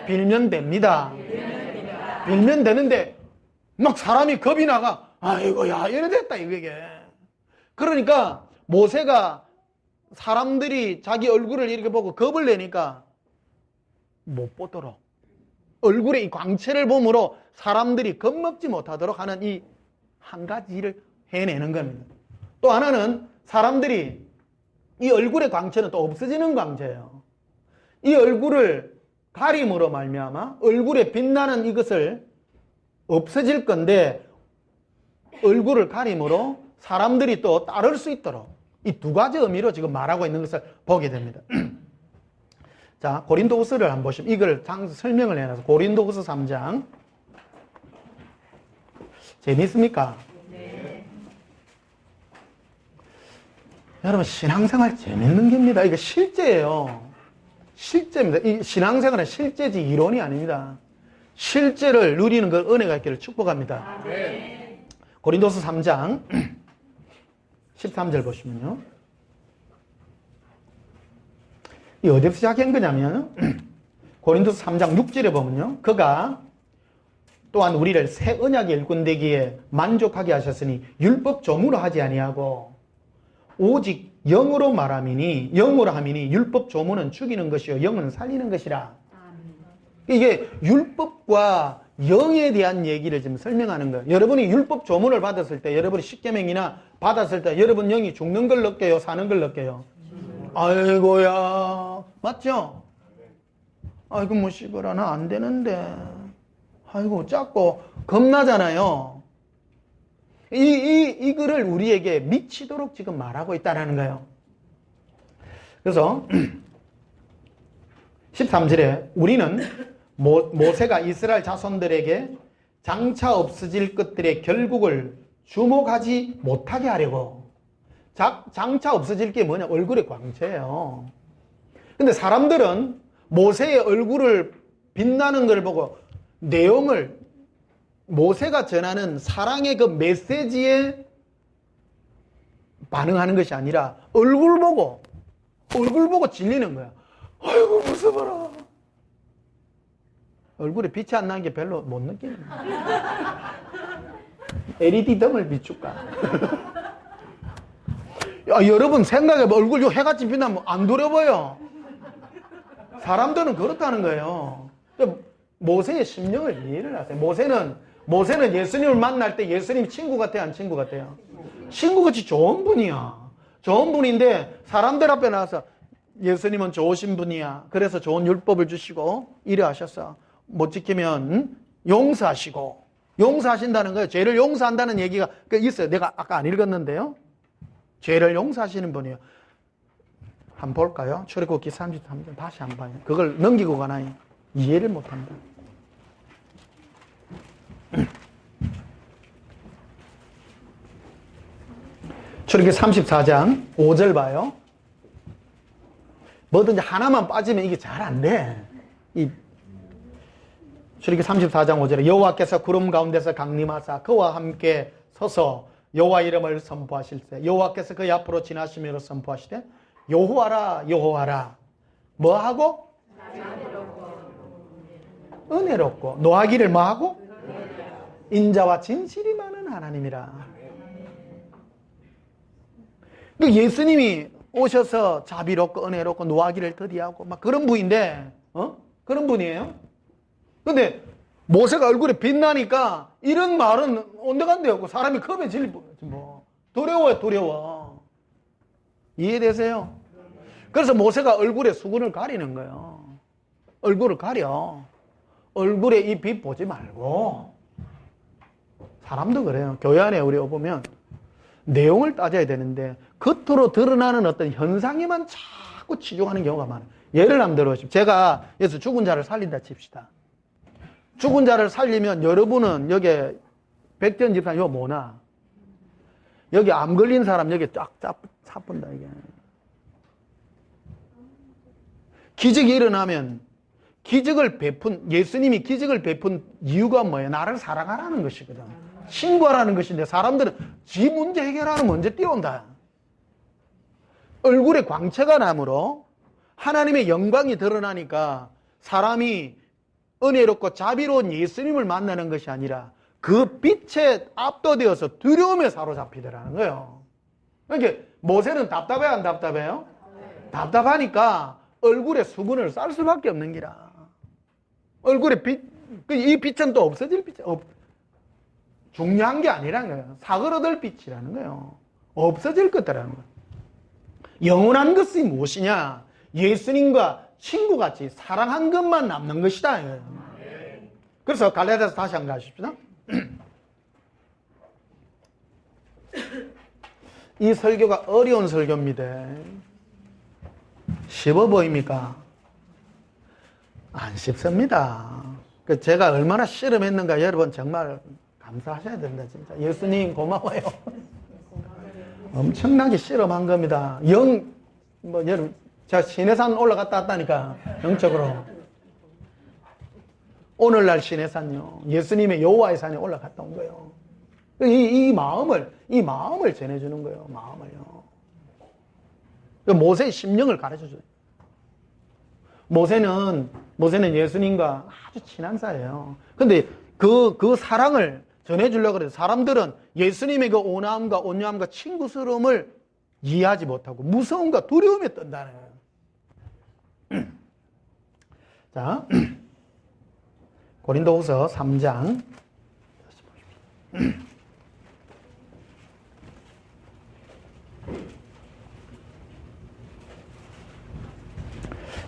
빌면 됩니다. 빌면 되는데 막 사람이 겁이 나가. 아이고 야 이래 됐다 이게. 그러니까 모세가 사람들이 자기 얼굴을 이렇게 보고 겁을 내니까 못 보도록 얼굴의 이 광채를 보므로 사람들이 겁먹지 못하도록 하는 이 한 가지 일을 해내는 겁니다. 또 하나는 사람들이 이 얼굴의 광채는 또 없어지는 광채예요. 이 얼굴을 가림으로 말미암아 얼굴에 빛나는 이것을 없어질 건데 얼굴을 가림으로 사람들이 또 따를 수 있도록 이 두 가지 의미로 지금 말하고 있는 것을 보게 됩니다. 자, 고린도후서를 한번 보시면 이걸 설명을 해놔서 고린도후서 3장 재밌습니까? 네. 여러분 신앙생활 재밌는 겁니다. 이거 실제예요. 실제입니다. 이 신앙생활은 실제지 이론이 아닙니다. 실제를 누리는 그 은혜가 있기를 축복합니다. 네. 고린도서 3장 13절 보시면요. 이 어디서 시작한 거냐면 고린도서 3장 6절에 보면요. 그가 또한 우리를 새 언약의 일꾼 되기에 만족하게 하셨으니 율법 조무로 하지 아니하고 오직 영으로 말함이니 영으로 함이니 율법 조무는 죽이는 것이요 영은 살리는 것이라. 이게 율법과 영에 대한 얘기를 지금 설명하는 거예요. 여러분이 율법 조문을 받았을 때, 여러분이 십계명이나 받았을 때 여러분 영이 죽는 걸 느껴요, 사는 걸 느껴요? 아이고야, 맞죠? 아이고 뭐 씹어라, 나 안 되는데. 아이고 작고 겁나잖아요. 이 글을 우리에게 미치도록 지금 말하고 있다는 거예요. 그래서 13절에 우리는 모세가 이스라엘 자손들에게 장차 없어질 것들의 결국을 주목하지 못하게 하려고. 장차 없어질 게 뭐냐? 얼굴의 광채예요. 근데 사람들은 모세의 얼굴을 빛나는 걸 보고 내용을, 모세가 전하는 사랑의 그 메시지에 반응하는 것이 아니라 얼굴 보고 질리는 거야. 아이고 무서워라. 얼굴에 빛이 안 나는 게 별로 못 느끼는 거야. LED 등을 비출까? 야, 여러분 생각해봐. 얼굴 요 해같이 빛나면 안 두려워요. 사람들은 그렇다는 거예요. 모세의 심령을 이해를 하세요. 모세는 예수님을 만날 때 예수님 친구 같아요, 안 친구 같아요? 친구같이 좋은 분이야. 좋은 분인데 사람들 앞에 나와서 예수님은 좋으신 분이야. 그래서 좋은 율법을 주시고 이래 하셨어. 못 지키면 용서하시고. 용서하신다는 거예요. 죄를 용서한다는 얘기가 있어요. 내가 아까 안 읽었는데요. 죄를 용서하시는 분이에요. 한번 볼까요? 출애굽기 33장 다시 한번 봐요. 그걸 넘기고 가나요? 이해를 못한다. 출애굽기 34장 5절 봐요. 뭐든지 하나만 빠지면 이게 잘 안 돼. 출애굽기 34장 5절에 여호와께서 구름 가운데서 강림하사 그와 함께 서서 여호와 이름을 선포하실세 여호와께서 그의 앞으로 지나시며 선포하시되 여호와라 여호와라 뭐하고? 은혜롭고 노하기를 뭐하고? 인자와 진실이 많은 하나님이라. 예수님이 오셔서 자비롭고 은혜롭고 노하기를 더디하고 막 그런 분인데 그런 분이에요. 근데 모세가 얼굴에 빛나니까 이런 말은 온데간데 없고 사람이 겁에 질리 뭐 두려워요, 두려워. 이해되세요? 그래서 모세가 얼굴에 수건을 가리는 거예요. 얼굴을 가려. 얼굴에 이 빛 보지 말고. 사람도 그래요. 교회 안에 우리 보면 내용을 따져야 되는데 겉으로 드러나는 어떤 현상에만 자꾸 치중하는 경우가 많아요. 예를 한번 들어보십시오. 제가 예수 죽은 자를 살린다 칩시다. 죽은 자를 살리면 여러분은 여기 백전 집사님 이거 뭐나? 여기 암 걸린 사람 여기 쫙 차분다 이게. 기적이 일어나면 예수님이 기적을 베푼 이유가 뭐예요? 나를 사랑하라는 것이거든. 신고하라는 것인데 사람들은 지 문제 해결하는 문제 뛰어온다. 얼굴에 광채가 나므로 하나님의 영광이 드러나니까 사람이 은혜롭고 자비로운 예수님을 만나는 것이 아니라 그 빛에 압도되어서 두려움에 사로잡히더라는 거예요. 그러니까 모세는 답답해 안 답답해요? 답답하니까 얼굴에 수건을 쌀 수밖에 없는 기라. 얼굴에 빛, 이 빛은 또 없어질 빛이 중요한 게 아니라는 거예요. 사그러들 빛이라는 거예요. 없어질 것이라는 거예요. 영원한 것이 무엇이냐? 예수님과 친구같이 사랑한 것만 남는 것이다. 그래서 갈라디아서 다시 한번 가십시다. 이 설교가 어려운 설교입니다. 쉬워 보입니까? 안 쉽습니다. 제가 얼마나 실험했는가 여러분 정말 감사하셔야 된다. 진짜 예수님 고마워요. 엄청나게 실험한 겁니다. 여러분 제가 시내산 올라갔다 왔다니까 영적으로. 오늘날 시내산요 예수님의 여호와의 산에 올라갔다 온 거예요. 이 마음을 전해주는 거예요. 마음을요. 모세의 심령을 가르쳐줘요. 모세는 예수님과 아주 친한 사이예요. 근데 그 사랑을 전해주려고 그래서 사람들은 예수님의 그 온화함과 온유함과 친구스러움을 이해하지 못하고 무서움과 두려움에 떤다는 거예요. 자, 고린도후서 3장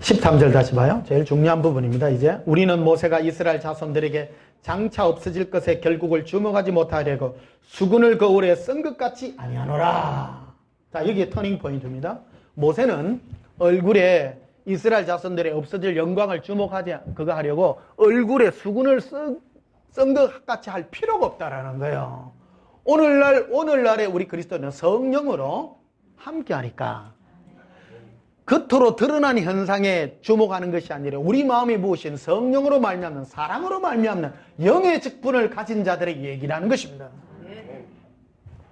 13절 다시 봐요. 제일 중요한 부분입니다. 이제 우리는 모세가 이스라엘 자손들에게 장차 없어질 것에 결국을 주목하지 못하려고 수군을 거울에 쓴 것 같이 아니하노라. 자, 여기에 터닝 포인트입니다. 모세는 얼굴에 이스라엘 자손들의 없어질 영광을 주목하지 그거 하려고 얼굴에 수군을 쓴 것 같이 할 필요가 없다라는 거예요. 오늘날에 우리 그리스도는 성령으로 함께하니까 겉으로 드러난 현상에 주목하는 것이 아니라 우리 마음에 부으신 성령으로 말미암는 사랑으로 말미암는 영의 직분을 가진 자들의 얘기라는 것입니다.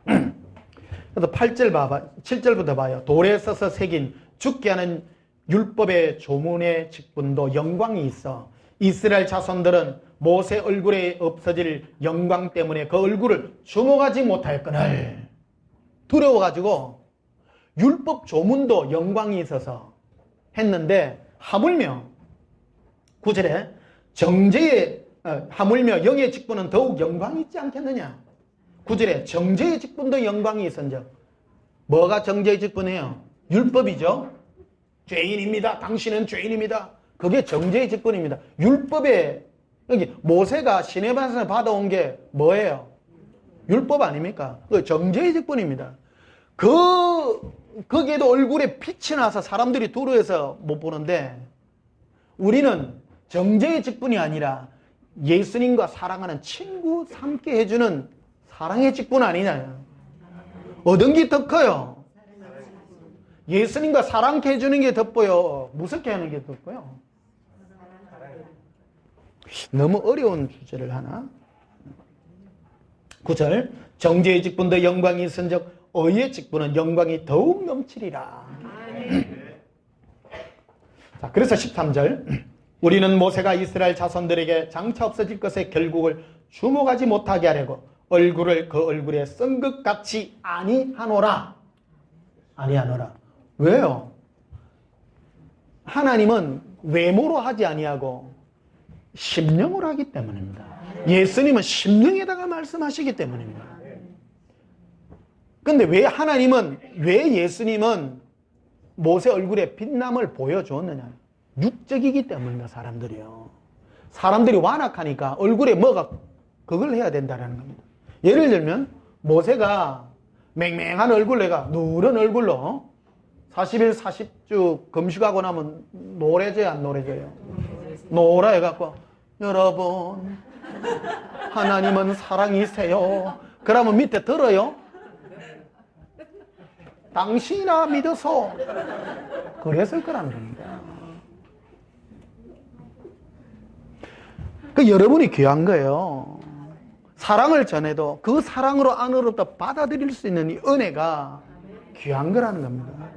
그래서 7절부터 봐요. 돌에 써서 새긴 죽게 하는 율법의 조문의 직분도 영광이 있어 이스라엘 자손들은 모세 얼굴에 없어질 영광 때문에 그 얼굴을 주목하지 못하였거늘 두려워가지고 율법 조문도 영광이 있어서 했는데 하물며 9절에 하물며 영의 직분은 더욱 영광이 있지 않겠느냐. 9절에 정죄의 직분도 영광이 있은즉 뭐가 정죄의 직분이에요? 율법이죠. 죄인입니다. 당신은 죄인입니다. 그게 정죄의 직분입니다. 율법에 여기 모세가 시내반에서 받아온 게 뭐예요? 율법 아닙니까? 그 정죄의 직분입니다. 거기에도 얼굴에 빛이 나서 사람들이 두려워해서 못 보는데 우리는 정죄의 직분이 아니라 예수님과 사랑하는 친구 삼게 해주는 사랑의 직분 아니냐요. 어떤 게 더 커요? 예수님과 사랑케 해주는 게 더 무섭게 하는 게 더 커요? 너무 어려운 주제를 하나? 9절 정죄의 직분도 영광이 있은즉 의의 직분은 영광이 더욱 넘치리라. 자, 그래서 13절 우리는 모세가 이스라엘 자손들에게 장차 없어질 것의 결국을 주목하지 못하게 하려고 얼굴을 그 얼굴에 쓴 것 같이 아니하노라. 왜요? 하나님은 외모로 하지 아니하고 심령으로 하기 때문입니다. 예수님은 심령에다가 말씀하시기 때문입니다. 근데 왜 예수님은 모세 얼굴에 빛남을 보여주었느냐? 육적이기 때문입니다, 사람들이요. 사람들이 완악하니까 얼굴에 뭐가 그걸 해야 된다는 겁니다. 예를 들면, 모세가 맹맹한 얼굴로 누런 얼굴로 40일 40주 금식하고 나면 노래져요, 안 노래져요? 노라 해갖고, 여러분, 하나님은 사랑이세요. 그러면 밑에 들어요? 당신이나 믿어서 그랬을 거라는 겁니다. 여러분이 귀한 거예요. 사랑을 전해도 그 사랑으로 안으로부터 받아들일 수 있는 이 은혜가 귀한 거라는 겁니다.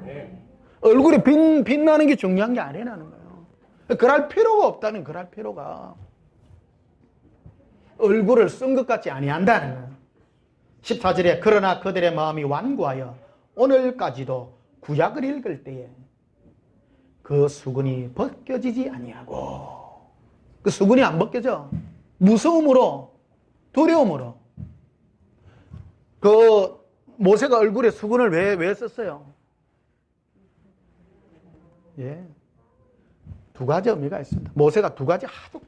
얼굴이 빛나는 게 중요한 게 아니라는 거예요. 그럴 필요가 없다는 그럴 필요가. 얼굴을 쓴 것 같지 아니한다는 거예요. 14절에 그러나 그들의 마음이 완고하여 오늘까지도 구약을 읽을 때에 그 수군이 벗겨지지 아니하고 그 수군이 안 벗겨져. 무서움으로 두려움으로. 그 모세가 얼굴에 수군을 왜 썼어요? 예, 두 가지 의미가 있습니다. 모세가 두 가지 아주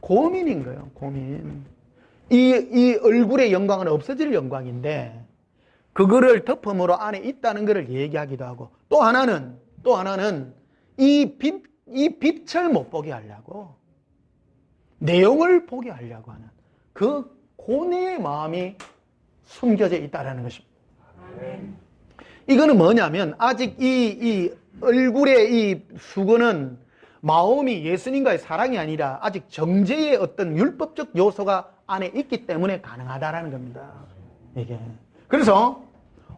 고민인 거예요. 고민. 이 얼굴의 영광은 없어질 영광인데 그거를 덮음으로 안에 있다는 것을 얘기하기도 하고 또 하나는 이 빛을 못 보게 하려고 내용을 보게 하려고 하는 그 고뇌의 마음이 숨겨져 있다는 것입니다. 이거는 뭐냐면 아직 이 얼굴의 이 수건은 마음이 예수님과의 사랑이 아니라 아직 정죄의 어떤 율법적 요소가 안에 있기 때문에 가능하다는 겁니다. 이게. 그래서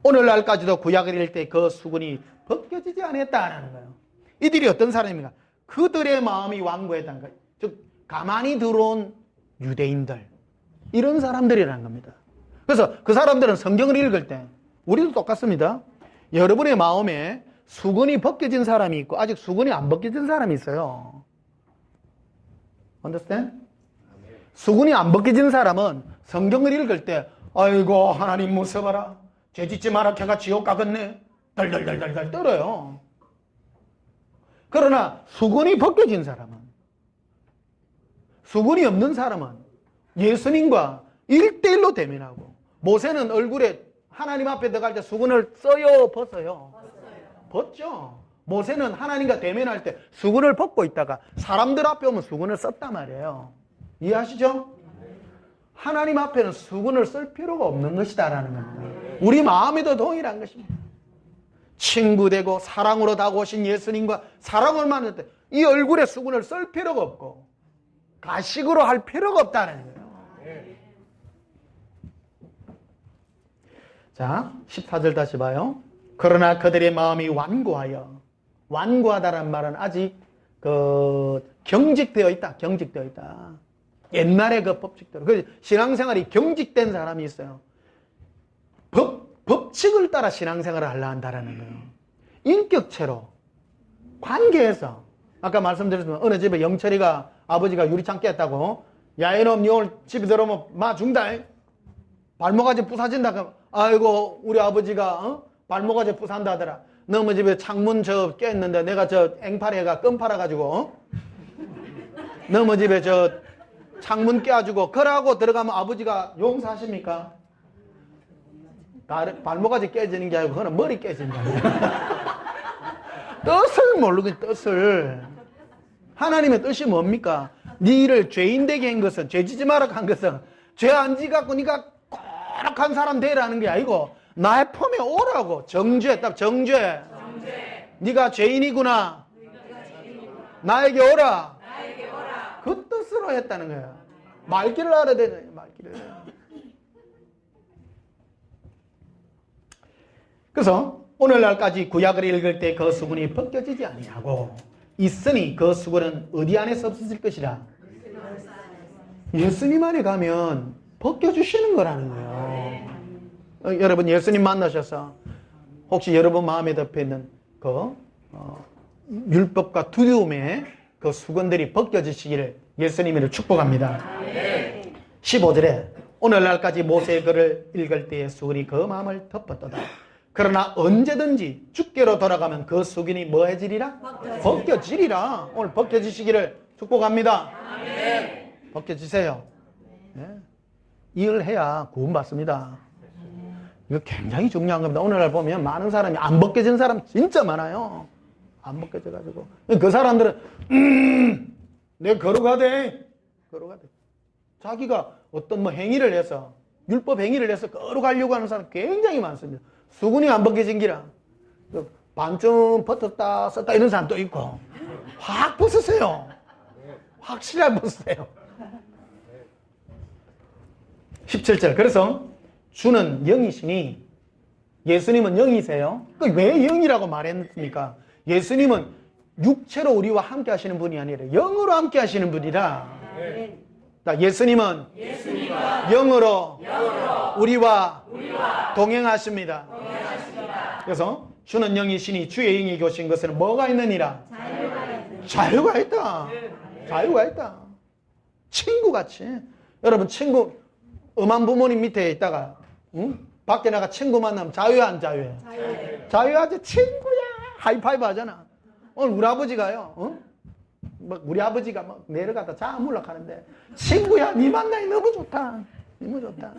오늘날까지도 구약을 읽을 때 그 수건이 벗겨지지 않았다는 거예요. 이들이 어떤 사람입니까? 그들의 마음이 완고했다는 거예요. 즉 가만히 들어온 유대인들, 이런 사람들이라는 겁니다. 그래서 그 사람들은 성경을 읽을 때 우리도 똑같습니다. 여러분의 마음에 수건이 벗겨진 사람이 있고 아직 수건이 안 벗겨진 사람이 있어요. Understand? 수건이 안 벗겨진 사람은 성경을 읽을 때 아이고 하나님 무서워라. 죄 짓지 마라. 걔가 지옥 가겠네. 덜덜덜덜 떨어요. 그러나 수건이 벗겨진 사람은, 수건이 없는 사람은 예수님과 1대1로 대면하고, 모세는 얼굴에 하나님 앞에 들어갈 때 수건을 써요, 벗어요? 벗죠. 모세는 하나님과 대면할 때 수건을 벗고 있다가 사람들 앞에 오면 수건을 썼단 말이에요. 이해하시죠? 하나님 앞에는 수건을 쓸 필요가 없는 것이다라는 겁니다. 우리 마음에도 동일한 것입니다. 친구 되고 사랑으로 다가오신 예수님과 사랑을 만날 때 이 얼굴에 수건을 쓸 필요가 없고 가식으로 할 필요가 없다는 거예요. 자, 14절 다시 봐요. 그러나 그들의 마음이 완고하여, 완고하다는 말은 아직 경직되어 있다. 경직되어 있다. 옛날의 그 법칙대로. 신앙생활이 경직된 사람이 있어요. 법칙을 따라 신앙생활을 하려 한다는 거예요. 인격체로, 관계에서. 아까 말씀드렸지만 어느 집에 영철이가 아버지가 유리창 깼다고, 야 이놈 니 오늘 집에 들어오면 마 중다. 발목아지 부사진다. 그럼 아이고 우리 아버지가 발목아지 부산다 하더라. 너무 집에 창문 저 깼는데 내가 저 앵파리가 껌 팔아가지고 너무 집에 저 창문 깨가지고 그러고 들어가면 아버지가 용서하십니까? 발목아지 깨지는 게 아니고 그거는 머리 깨지는 거예요. 뜻을 모르고 뜻을. 하나님의 뜻이 뭡니까? 네 일을 죄인 되게 한 것은, 죄 지지 마라 한 것은 죄 안 지갖고 네가 거룩한 사람 되라는 게 아니고 나의 품에 오라고. 정죄, 딱 정죄. 네가 죄인이구나. 나에게 오라. 그 뜻으로 했다는 거예요. 말귀를 알아야 되잖아요. 말귀를. 그래서 오늘날까지 구약을 읽을 때 그 수건이 벗겨지지 아니하고 있으니 그 수건은 어디 안에서 없어질 것이라? 예수님 안에 가면 벗겨주시는 거라는 거예요. 여러분 예수님 만나셔서 혹시 여러분 마음에 덮여있는 그 율법과 두려움의 그 수건들이 벗겨지시기를 예수님을 축복합니다. 15절에 오늘날까지 모세의 글을 읽을 때의 수건이 그 마음을 덮었도다. 그러나 언제든지 주께로 돌아가면 그 수건이 뭐해지리라? 벗겨지리라. 오늘 벗겨지시기를 축복합니다. 벗겨지세요. 네. 이걸 해야 구원받습니다. 이거 굉장히 중요한 겁니다. 오늘날 보면 많은 사람이 안 벗겨진 사람 진짜 많아요. 안 벗겨져가지고 그 사람들은 내가 걸어가대. 걸어가대. 자기가 어떤 뭐 행위를 해서, 율법 행위를 해서 걸어가려고 하는 사람 굉장히 많습니다. 수건이 안 벗겨진 기라 반쯤 벗었다 썼다 이런 사람도 있고. 확 벗으세요. 확실하게 벗으세요. 17절. 그래서 주는 영이시니, 예수님은 영이세요. 왜 영이라고 말했습니까? 예수님은 육체로 우리와 함께 하시는 분이 아니라 영으로 함께 하시는 분이라. 예수님은 영으로 우리와 동행하십니다. 그래서 주는 영이시니 주의 영이 계신 것은 뭐가 있느니라? 자유가 있다. 자유가 있다. 친구같이. 여러분 친구, 엄한 부모님 밑에 있다가 밖에 나가 친구 만나면 자유야 안 자유해? 자유하지. 친구야 하이파이브 하잖아. 오늘 우리 아버지가요, 우리 아버지가 막 내려가다 자물락 하는데, 친구야 네 만나니 너무 좋다. 너무 좋다.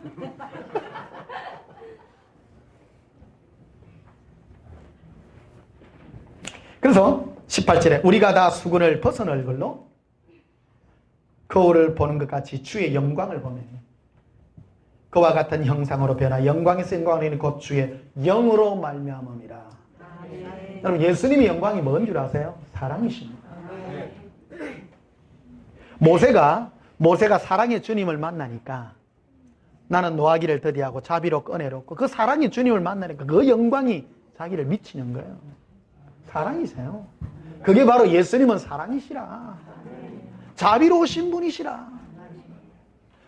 그래서 18절에 우리가 다 수건을 벗은 얼굴로 거울을 보는 것 같이 주의 영광을 보면 그와 같은 형상으로 변화 영광에서 영광을 이는 곧 주의 영으로 말미암음이라. 여러분 예수님의 영광이 뭔 줄 아세요? 사랑이십니다. 모세가 사랑의 주님을 만나니까 나는 노하기를 더디하고 자비로 꺼내놓고 그 사랑의 주님을 만나니까 그 영광이 자기를 미치는 거예요. 사랑이세요. 그게 바로 예수님은 사랑이시라. 자비로우신 분이시라.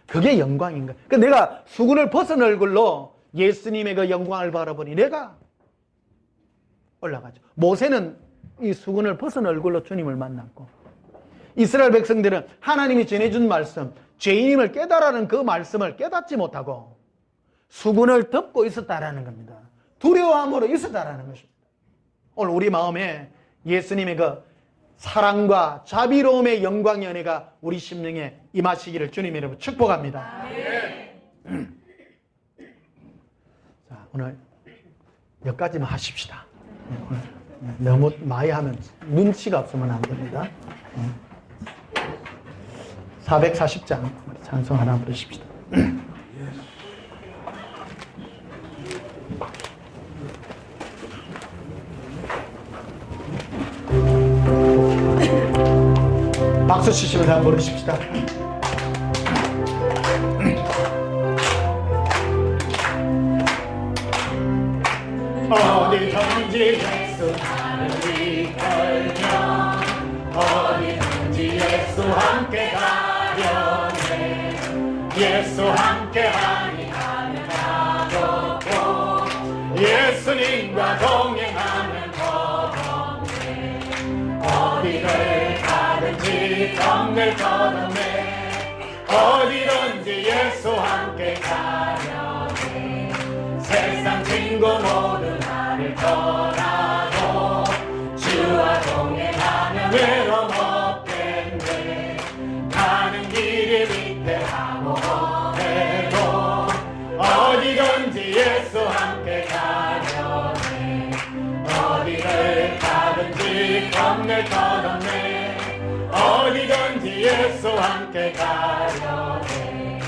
그게 영광인 거야. 그러니까 내가 수건을 벗은 얼굴로 예수님의 그 영광을 바라보니 내가 올라가죠. 모세는 이 수건을 벗은 얼굴로 주님을 만났고, 이스라엘 백성들은 하나님이 전해준 말씀, 죄인임을 깨달으라는 그 말씀을 깨닫지 못하고 수건을 덮고 있었다라는 겁니다. 두려워함으로 있었다라는 것입니다. 오늘 우리 마음에 예수님의 그 사랑과 자비로움의 영광의 은혜가 우리 심령에 임하시기를 주님 이름으로 축복합니다. 자, 오늘 여기까지만 하십시다. 오늘 너무 많이 하면 눈치가 없으면 안 됩니다. 440장 찬송 하나 부르십시다. 박수 치시면서 한번 부르십시다. 어디든지 예수 하늘이 걸면 어디든지 예수 함께 가려네 예수 함께 하니 가면 가볍고 예수님과 동행하면 더없네 어디를 가든지 덕을 떠나네 어디든지 예수 함께 가려네 세상 친구 모두 나를 떠나도 주와 동행하면 외로움 없겠네 가는 길이 위태하고 어려도 어디든지 예수 함께 가려네 어디를 가든지 겁을 떠나네 어디든지 예수 함께 가려네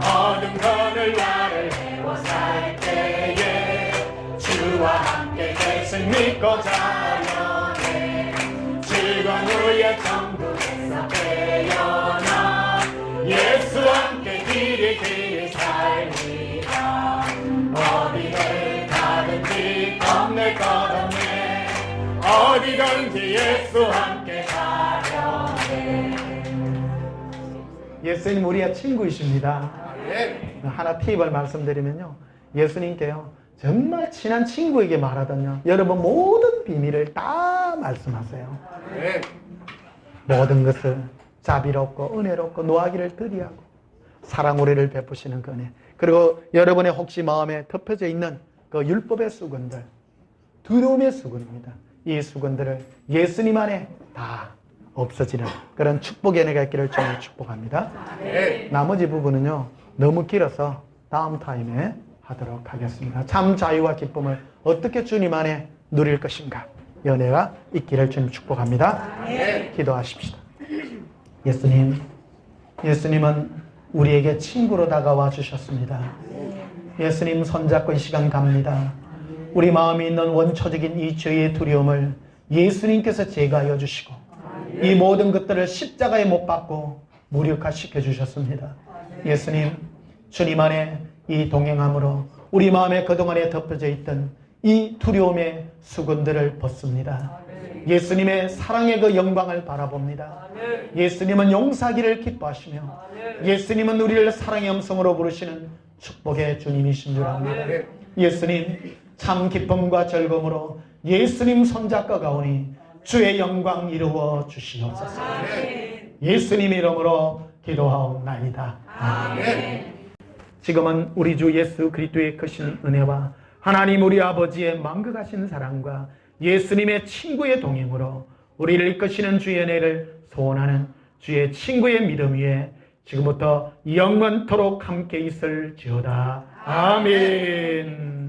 어둠거늘 나를 해워 살 때에 주와 함께 계신 믿고 자려네 즐거운 후에 천국에서 깨어나 예수와 함께 길이 살리라 어디를 가든지 겁낼 것 없네 어디든지 예수 함께 가려네 예수님 우리의 친구이십니다. 하나 팁을 말씀드리면요 예수님께요 정말 친한 친구에게 말하던요 여러분 모든 비밀을 다 말씀하세요. 모든 것을 자비롭고 은혜롭고 노하기를 드리하고 사랑 우리를 베푸시는 그 은혜 그리고 여러분의 혹시 마음에 덮여져 있는 그 율법의 수건들 두려움의 수건입니다. 이 수건들을 예수님 안에 다 없어지는 그런 축복의 은혜가 있기를 주님 축복합니다. 나머지 부분은요 너무 길어서 다음 타임에 하도록 하겠습니다. 참 자유와 기쁨을 어떻게 주님 안에 누릴 것인가 연애가 있기를 주님 축복합니다. 기도하십시다. 예수님은 우리에게 친구로 다가와 주셨습니다. 예수님 손잡고 이 시간 갑니다. 우리 마음에 있는 원초적인 이 죄의 두려움을 예수님께서 제거하여 주시고 이 모든 것들을 십자가에 못 박고 무력화시켜 주셨습니다. 예수님, 주님 안에 이 동행함으로 우리 마음에 그동안에 덮여져 있던 이 두려움의 수건들을 벗습니다. 예수님의 사랑의 그 영광을 바라봅니다. 예수님은 용서하기를 기뻐하시며 예수님은 우리를 사랑의 음성으로 부르시는 축복의 주님이신 줄 압니다. 예수님, 참 기쁨과 즐거움으로 예수님 손잡고 가오니 주의 영광 이루어 주시옵소서. 예수님 이름으로 기도하옵나이다. 아멘. 지금은 우리 주 예수 그리스도의 크신 은혜와 하나님 우리 아버지의 만극하신 사랑과 예수님의 친구의 동행으로 우리를 이끄시는 주의 은혜를 소원하는 주의 친구의 믿음 위에 지금부터 영원토록 함께 있을지어다. 아멘.